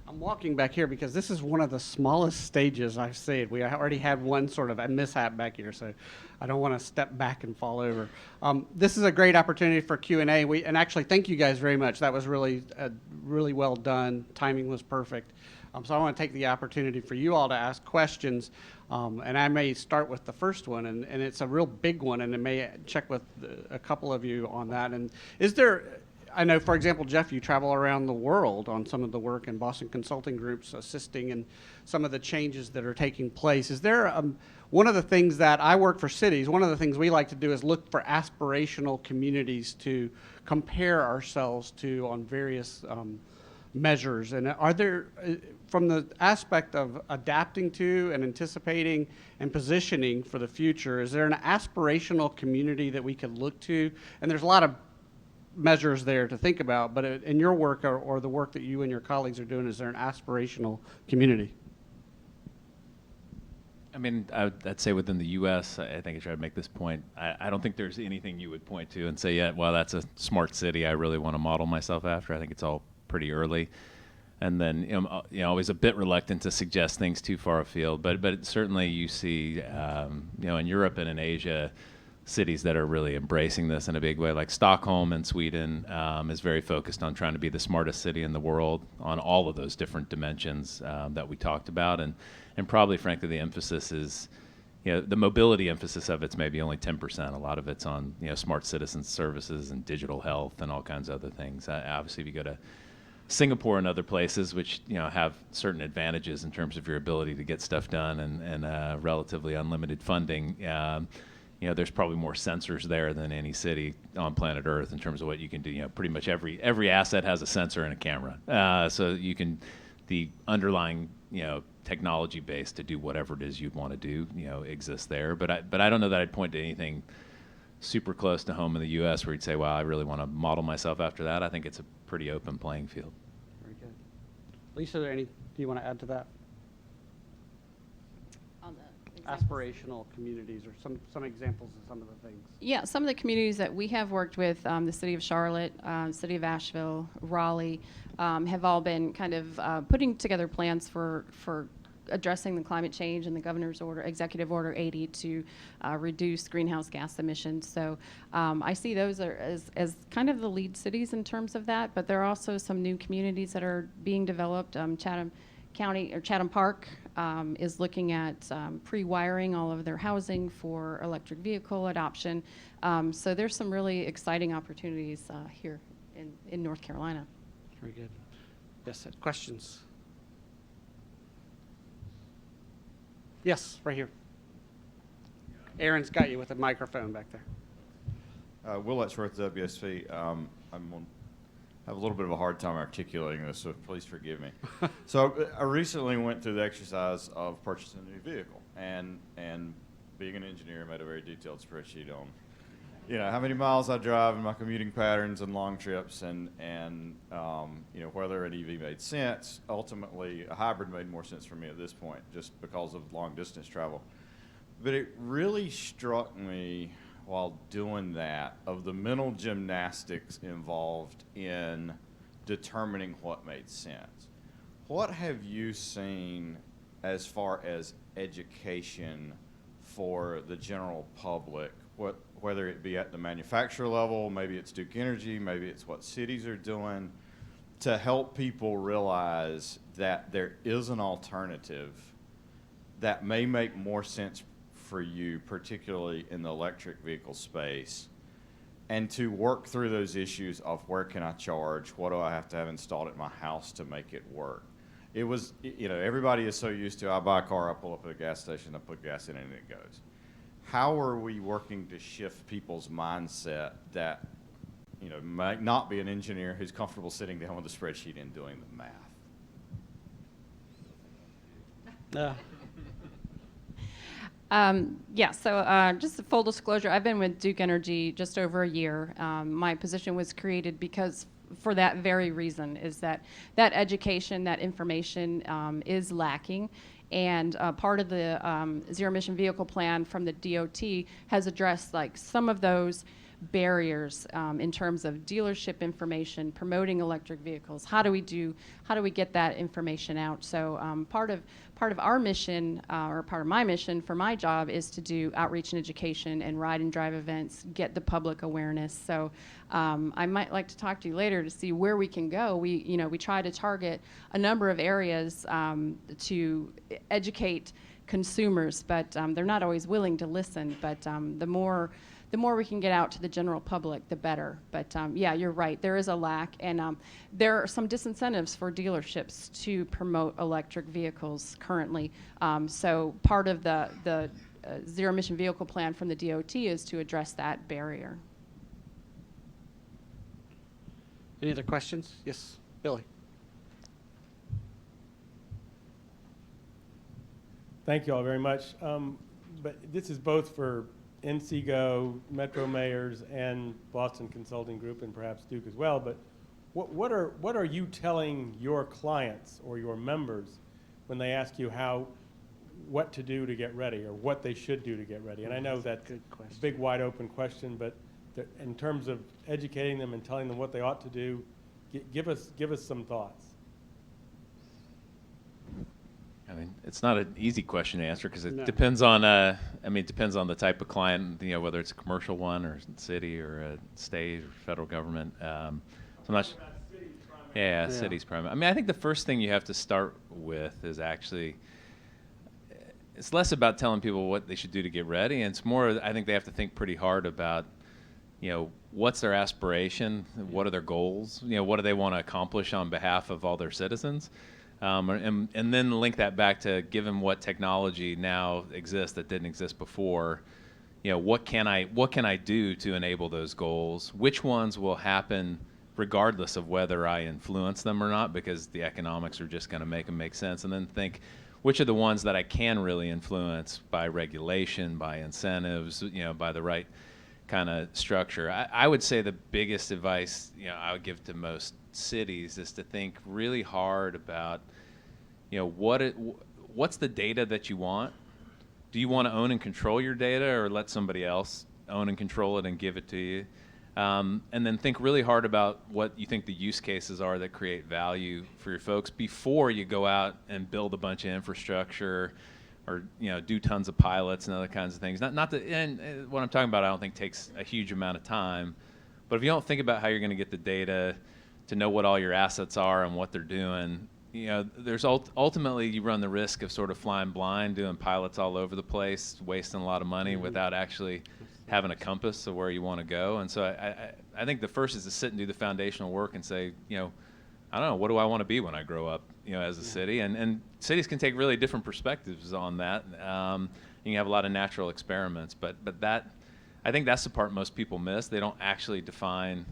I'm walking back here because this is one of the smallest stages I've seen. We already had one sort of a mishap back here, so I don't want to step back and fall over. This is a great opportunity for Q&A. And actually, thank you guys very much. That was really well done. Timing was perfect. So I want to take the opportunity for you all to ask questions. And I may start with the first one, and it's a real big one, and I may check with a couple of you on that. And I know, for example, Jeff, you travel around the world on some of the work in Boston Consulting Group's assisting in some of the changes that are taking place. Is there one of the things that I work for cities, one of the things we like to do is look for aspirational communities to compare ourselves to on various measures. And are there, from the aspect of adapting to and anticipating and positioning for the future, is there an aspirational community that we could look to? And there's a lot of measures there to think about, but in your work or the work that you and your colleagues are doing, is there an aspirational community? I mean, I'd say within the U.S., I think I try to make this point. I don't think there's anything you would point to and say, yeah, well, that's a smart city I really want to model myself after. I think it's all pretty early. And then, always a bit reluctant to suggest things too far afield. But certainly you see, in Europe and in Asia, cities that are really embracing this in a big way, like Stockholm in Sweden is very focused on trying to be the smartest city in the world on all of those different dimensions that we talked about. And probably, frankly, the emphasis is, the mobility emphasis of it's maybe only 10%. A lot of it's on, smart citizen services and digital health and all kinds of other things. Obviously, if you go to Singapore and other places, which have certain advantages in terms of your ability to get stuff done and relatively unlimited funding, there's probably more sensors there than any city on planet Earth in terms of what you can do. Pretty much every asset has a sensor and a camera, so you can the underlying technology base to do whatever it is you'd want to do exists there. But I don't know that I'd point to anything super close to home in the U.S. where you'd say, well, I really want to model myself after that. I think it's a pretty open playing field. Very good. Lisa, do you want to add to that? On the examples. Aspirational communities or some examples of some of the things. Yeah, some of the communities that we have worked with, the city of Charlotte, city of Asheville, Raleigh, have all been kind of putting together plans for addressing the climate change and the governor's order, executive order 80, to reduce greenhouse gas emissions. So I see those as kind of the lead cities in terms of that, but there are also some new communities that are being developed. Chatham County or Chatham Park is looking at pre-wiring all of their housing for electric vehicle adoption. So there's some really exciting opportunities here in North Carolina. Very good. Yes, questions? Yes, right here. Aaron's got you with a microphone back there. Will Letchworth, WSV. I'm going to have a little bit of a hard time articulating this, so please forgive me. So I recently went through the exercise of purchasing a new vehicle, and being an engineer, made a very detailed spreadsheet on, how many miles I drive and my commuting patterns and long trips, and whether an EV made sense. Ultimately, a hybrid made more sense for me at this point, just because of long distance travel. But it really struck me while doing that of the mental gymnastics involved in determining what made sense. What have you seen as far as education for the general public, whether it be at the manufacturer level, maybe it's Duke Energy, maybe it's what cities are doing, to help people realize that there is an alternative that may make more sense for you, particularly in the electric vehicle space, and to work through those issues of where can I charge, what do I have to have installed at my house to make it work. It was, everybody is so used to, I buy a car, I pull up at a gas station, I put gas in it, and it goes. How are we working to shift people's mindset that, might not be an engineer who's comfortable sitting down with a spreadsheet and doing the math? So just a full disclosure, I've been with Duke Energy just over a year. My position was created because for that very reason, is that education, that information is lacking. And part of the zero emission vehicle plan from the DOT has addressed some of those barriers in terms of dealership information, promoting electric vehicles. How do we get that information out? So part of our mission, or part of my mission for my job, is to do outreach and education and ride and drive events, get the public awareness. So I might like to talk to you later to see where we can go. We try to target a number of areas to educate consumers, but they're not always willing to listen. But the more we can get out to the general public, the better. But yeah, you're right. There is a lack, and there are some disincentives for dealerships to promote electric vehicles currently. So part of the zero emission vehicle plan from the DOT is to address that barrier. Any other questions? Yes, Billy. Thank you all very much. But this is both for NCGO, Metro Mayors, and Boston Consulting Group, and perhaps Duke as well. But what are you telling your clients or your members when they ask you what to do to get ready, or what they should do to get ready? And I know that's a big, wide open question, but in terms of educating them and telling them what they ought to do, give us some thoughts. I mean, it's not an easy question to answer because it No. depends on, it depends on the type of client, whether it's a commercial one or city or a state or federal government. So I'm not. Yeah, cities primary. I mean, I think the first thing you have to start with is actually, it's less about telling people what they should do to get ready, and it's more, I think they have to think pretty hard about, what's their aspiration, what are their goals, what do they want to accomplish on behalf of all their citizens, and then link that back to, given what technology now exists that didn't exist before, what can I do to enable those goals? Which ones will happen regardless of whether I influence them or not, because the economics are just going to make them make sense, and then think, which are the ones that I can really influence by regulation, by incentives, by the right kind of structure. I would say the biggest advice, I would give to most cities is to think really hard about, what's the data that you want? Do you want to own and control your data, or let somebody else own and control it and give it to you? And then think really hard about what you think the use cases are that create value for your folks before you go out and build a bunch of infrastructure, or do tons of pilots and other kinds of things. Not that, and what I'm talking about, I don't think takes a huge amount of time. But if you don't think about how you're going to get the data to know what all your assets are and what they're doing, there's ultimately you run the risk of sort of flying blind, doing pilots all over the place, wasting a lot of money without actually having a compass of where you want to go. And so I think the first is to sit and do the foundational work and say, I don't know, what do I want to be when I grow up, as a city? And cities can take really different perspectives on that. You can have a lot of natural experiments, but that, I think that's the part most people miss. They don't actually define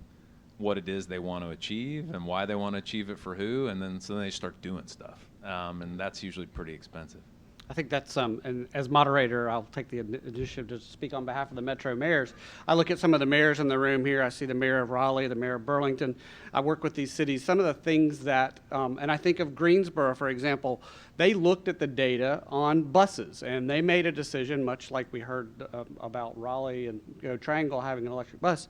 what it is they want to achieve and why they want to achieve it for who, and then so they start doing stuff. And that's usually pretty expensive. I think that's, and as moderator, I'll take the initiative to speak on behalf of the Metro mayors. I look at some of the mayors in the room here. I see the mayor of Raleigh, the mayor of Burlington. I work with these cities. Some of the things that, and I think of Greensboro, for example, they looked at the data on buses, and they made a decision, much like we heard about Raleigh and Triangle having an electric bus.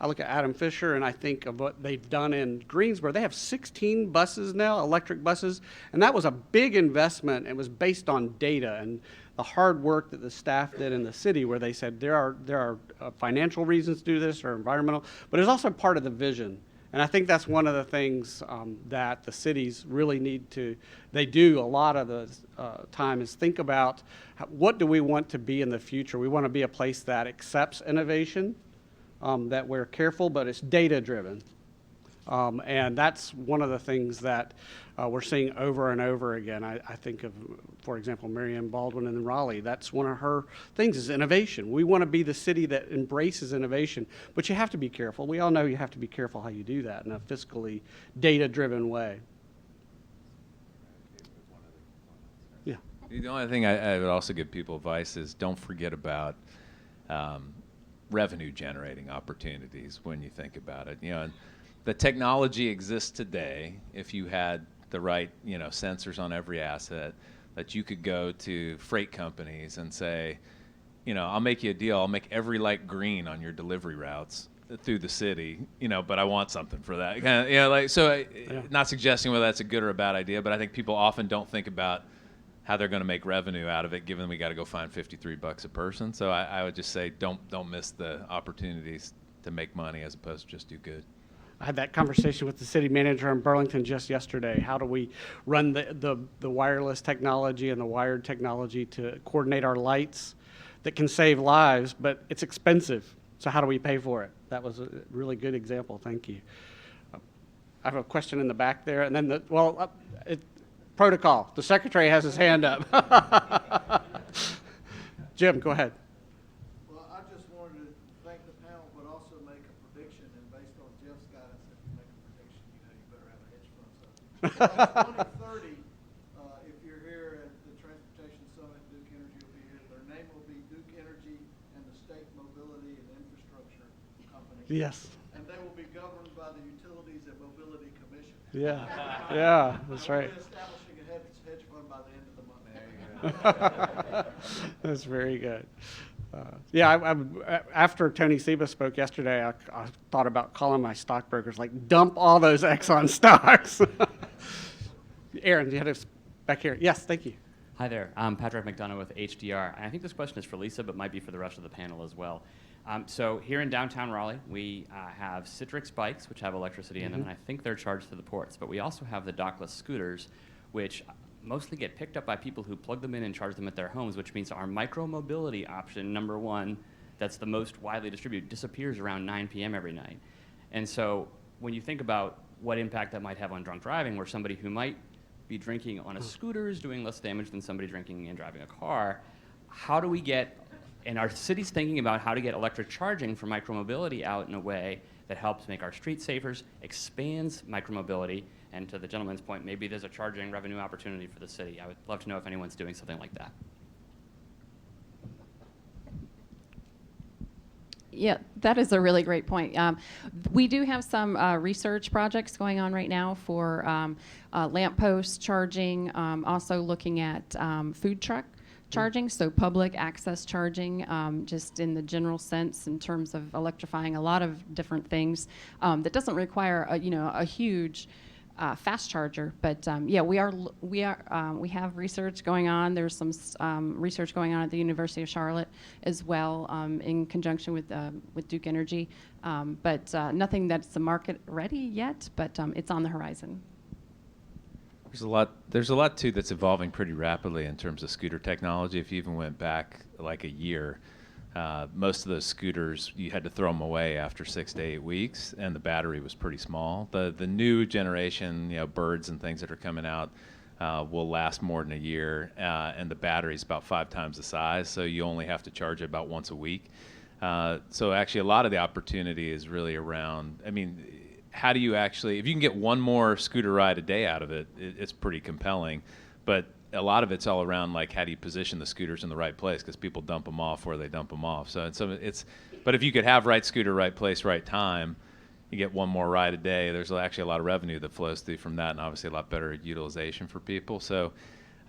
I look at Adam Fisher, and I think of what they've done in Greensboro. They have 16 buses now, electric buses, and that was a big investment. It was based on data and the hard work that the staff did in the city, where they said there are financial reasons to do this or environmental, but it's also part of the vision. And I think that's one of the things that the cities really need to, they do a lot of the time, is think about what do we want to be in the future. We want to be a place that accepts innovation, that we're careful, but it's data driven. And that's one of the things that we're seeing over and over again. I think of, for example, Marianne Baldwin in Raleigh. That's one of her things, is innovation. We want to be the city that embraces innovation, but you have to be careful. We all know you have to be careful how you do that in a fiscally data-driven way. Yeah. The only thing I would also give people advice is don't forget about revenue generating opportunities when you think about it. And the technology exists today. If you had the right, sensors on every asset, that you could go to freight companies and say, I'll make you a deal. I'll make every light green on your delivery routes through the city, but I want something for that. Not suggesting whether that's a good or a bad idea, but I think people often don't think about how they're going to make revenue out of it, given we got to go find $53 a person. So I would just say don't miss the opportunities to make money as opposed to just do good. I had that conversation with the city manager in Burlington just yesterday. How do we run the wireless technology and the wired technology to coordinate our lights that can save lives, but it's expensive. So how do we pay for it? That was a really good example. Thank you. I have a question in the back there, and then protocol. The secretary has his hand up. Jim, go ahead. Well, I just wanted to thank the panel, but also make a prediction. And based on Jeff's guidance, if you make a prediction, you better have a hedge fund. So, 2030, if you're here at the Transportation Summit, Duke Energy will be here. Their name will be Duke Energy and the State Mobility and Infrastructure Company. Yes. And they will be governed by the Utilities and Mobility Commission. Yeah. Yeah, that's right. We'll be establishing a hedge fund by the end of the month. There you go. That's very good. After Tony Seba spoke yesterday, I thought about calling my stockbrokers, dump all those Exxon stocks. Aaron, you had us back here. Yes, thank you. Hi there. I'm Patrick McDonough with HDR. And I think this question is for Lisa, but might be for the rest of the panel as well. So here in downtown Raleigh, we have Citrix bikes, which have electricity in them, and I think they're charged to the ports. But we also have the dockless scooters, which mostly get picked up by people who plug them in and charge them at their homes, which means our micro-mobility option, number one, that's the most widely distributed, disappears around 9 p.m. every night. And so when you think about what impact that might have on drunk driving, where somebody who might be drinking on a scooter is doing less damage than somebody drinking and driving a car, how do we get, and our city's thinking about how to get electric charging for micromobility out in a way that helps make our streets safer, expands micromobility, and to the gentleman's point, maybe there's a charging revenue opportunity for the city. I would love to know if anyone's doing something like that. Yeah, that is a really great point. We do have some research projects going on right now for lamppost charging, also looking at food truck charging, so public access charging, just in the general sense in terms of electrifying a lot of different things that doesn't require a huge fast charger, but yeah, we have research going on. There's some research going on at the University of Charlotte as well, in conjunction with Duke Energy, but nothing that's market ready yet. But it's on the horizon. There's a lot too that's evolving pretty rapidly in terms of scooter technology. If you even went back like a year, most of those scooters, you had to throw them away after 6 to 8 weeks, and the battery was pretty small. The new generation, birds and things that are coming out, will last more than a year, and the battery's about 5 times the size, so you only have to charge it about once a week. So actually, a lot of the opportunity is really around, how do you actually, if you can get one more scooter ride a day out of it, it's pretty compelling. But a lot of it's all around, like, how do you position the scooters in the right place, because people dump them off where they dump them off. But if you could have right scooter, right place, right time, you get one more ride a day, there's actually a lot of revenue that flows through from that, and obviously a lot better utilization for people. So,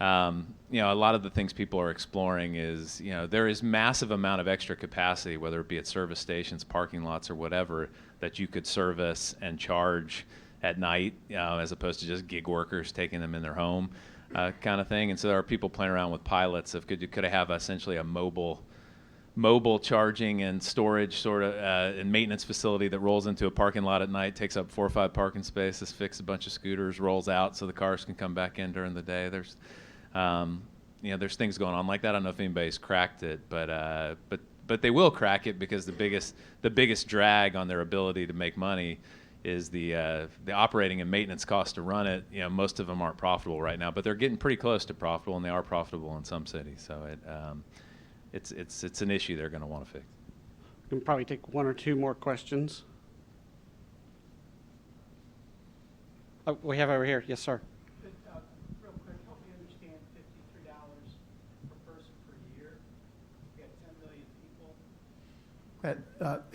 a lot of the things people are exploring is, there is massive amount of extra capacity, whether it be at service stations, parking lots, or whatever, that you could service and charge at night, as opposed to just gig workers taking them in their home. Kind of thing. And so there are people playing around with pilots of could I have essentially a mobile charging and storage sort of and maintenance facility that rolls into a parking lot at night, takes up 4 or 5 parking spaces, fix a bunch of scooters, rolls out so the cars can come back in during the day. There's there's things going on like that. I don't know if anybody's cracked it, but they will crack it, because the biggest drag on their ability to make money is the operating and maintenance cost to run it. Most of them aren't profitable right now, but they're getting pretty close to profitable, and they are profitable in some cities. So it's an issue they're going to want to fix. We can probably take 1 or 2 more questions. Oh, we have over here. Yes, sir. Real quick, help me understand $53 per person per year. We got 10 million people.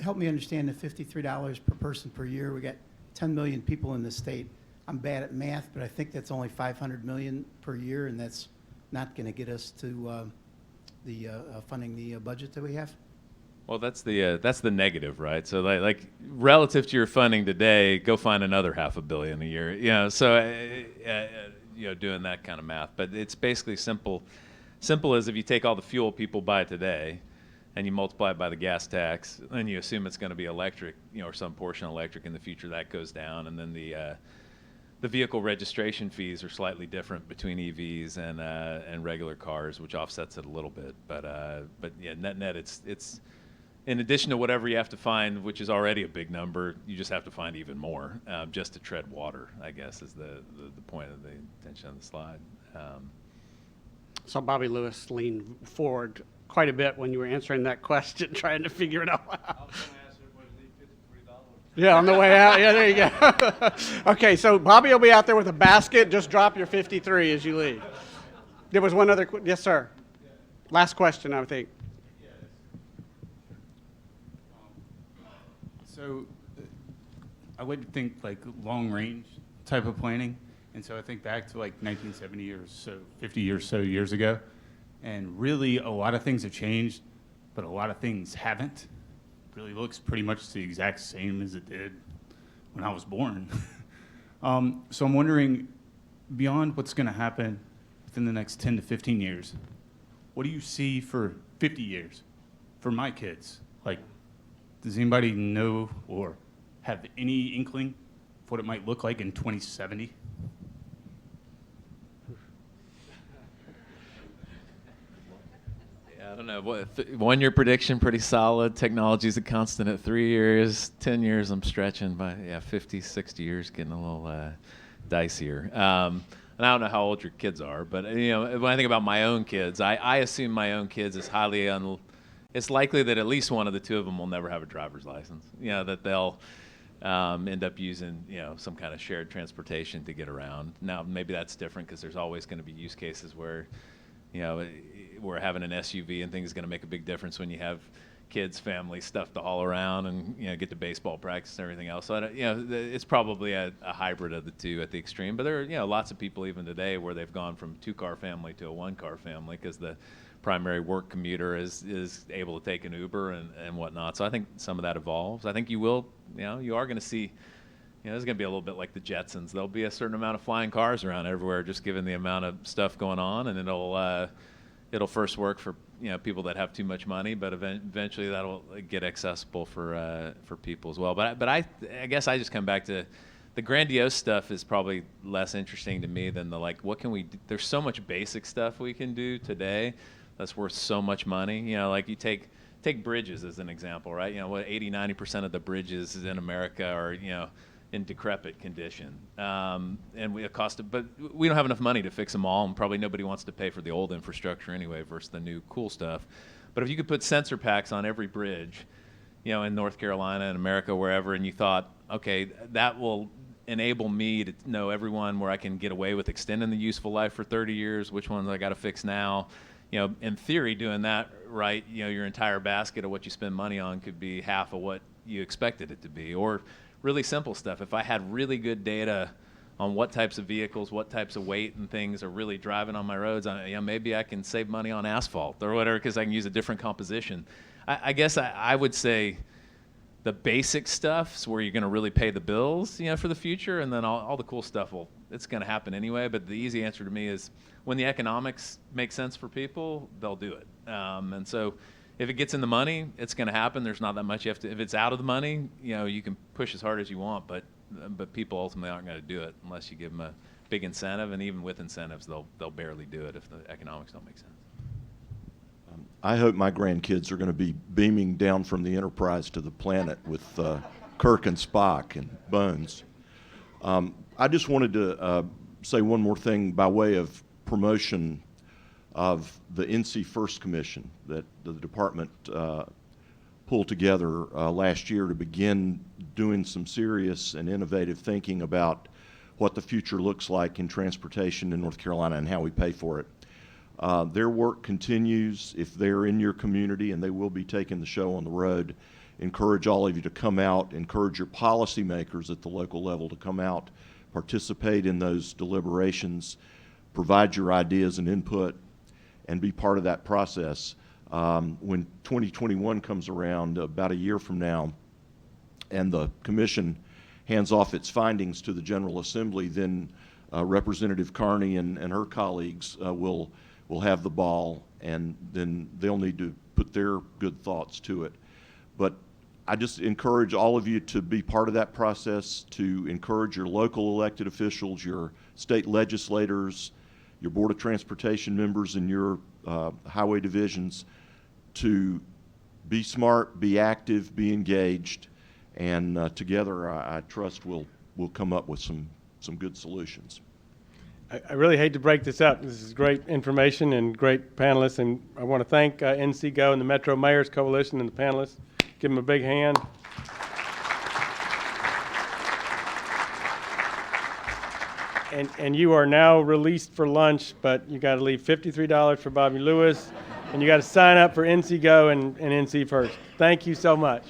Help me understand the $53 per person per year. We got 10 million people in the state. I'm bad at math, but I think that's only 500 million per year, and that's not going to get us to funding the budget that we have. Well, that's the negative, right? So like relative to your funding today, go find another $500 million a year. So doing that kind of math, but it's basically simple as if you take all the fuel people buy today, and you multiply it by the gas tax, and you assume it's going to be electric, or some portion electric in the future, that goes down, and then the vehicle registration fees are slightly different between EVs and regular cars, which offsets it a little bit. But yeah, net it's in addition to whatever you have to find, which is already a big number, you just have to find even more, just to tread water, I guess, is the point of the intention of the slide. So Bobby Lewis leaned forward quite a bit when you were answering that question, trying to figure it out. I was going to ask everybody to leave $53. Yeah, on the way out. Yeah, there you go. Okay, so Bobby will be out there with a basket. Just drop your 53 as you leave. There was one other. Yes, sir. Last question, I think. So I would think like long range type of planning. And so I think back to like 1970 or so, 50 or so years ago. And really a lot of things have changed, but a lot of things haven't. It really looks pretty much the exact same as it did when I was born. So I'm wondering, beyond what's going to happen with within the next 10 to 15 years? What do you see for 50 years for my kids? Like, does anybody know or have any inkling of what it might look like in 2070? Yeah, I don't know. 1 year prediction, pretty solid. Technology's a constant at 3 years. 10 years, I'm stretching. By 50, 60 years, getting a little dicier. And I don't know how old your kids are, but when I think about my own kids, I assume my own kids is highly it's likely that at least one of the two of them will never have a driver's license. That they'll end up using some kind of shared transportation to get around. Now maybe that's different because there's always going to be use cases where where having an SUV and things is going to make a big difference when you have kids, family, stuff to haul around, and get to baseball practice and everything else. So it's probably a hybrid of the two at the extreme. But there are lots of people even today where they've gone from 2-car family to a 1-car family because the primary work commuter is able to take an Uber and whatnot. So I think some of that evolves. I think you are going to see. It's going to be a little bit like the Jetsons. There'll be a certain amount of flying cars around everywhere, just given the amount of stuff going on, and it'll first work for people that have too much money, but eventually that'll get accessible for people as well. But I guess I just come back to the grandiose stuff is probably less interesting to me than the what can we do? There's so much basic stuff we can do today that's worth so much money. Like you take bridges as an example, right? 80-90% of the bridges in America are in decrepit condition, and but we don't have enough money to fix them all, and probably nobody wants to pay for the old infrastructure anyway versus the new cool stuff. But if you could put sensor packs on every bridge, in North Carolina and America, wherever, and you thought, okay, that will enable me to know everyone where I can get away with extending the useful life for 30 years, which ones I got to fix now. In theory, doing that right, your entire basket of what you spend money on could be half of what you expected it to be, or really simple stuff. If I had really good data on what types of vehicles, what types of weight and things are really driving on my roads, maybe I can save money on asphalt or whatever because I can use a different composition. I guess I would say the basic stuff's where you're going to really pay the bills, for the future, and then all the cool stuff, it's going to happen anyway. But the easy answer to me is when the economics make sense for people, they'll do it. And so if it gets in the money, it's going to happen. There's not that much you have to. If it's out of the money, you can push as hard as you want, but people ultimately aren't going to do it unless you give them a big incentive. And even with incentives, they'll barely do it if the economics don't make sense. I hope my grandkids are going to be beaming down from the Enterprise to the planet with Kirk and Spock and Bones. I just wanted to say one more thing by way of promotion of the NC First Commission that the department pulled together last year to begin doing some serious and innovative thinking about what the future looks like in transportation in North Carolina and how we pay for it. Their work continues. If they're in your community, and they will be taking the show on the road, encourage all of you to come out, encourage your policymakers at the local level to come out, participate in those deliberations, provide your ideas and input, and be part of that process. When 2021 comes around, about a year from now, and the commission hands off its findings to the General Assembly, then Representative Carney and her colleagues will have the ball, and then they'll need to put their good thoughts to it. But I just encourage all of you to be part of that process, to encourage your local elected officials, your state legislators, your Board of Transportation members and your highway divisions to be smart, be active, be engaged, and together I trust we'll come up with some good solutions. I really hate to break this up. This is great information and great panelists, and I want to thank NCGO and the Metro Mayors Coalition and the panelists. Give them a big hand. And you are now released for lunch, but you got to leave $53 for Bobby Lewis, and you got to sign up for NCGO and NC First. Thank you so much.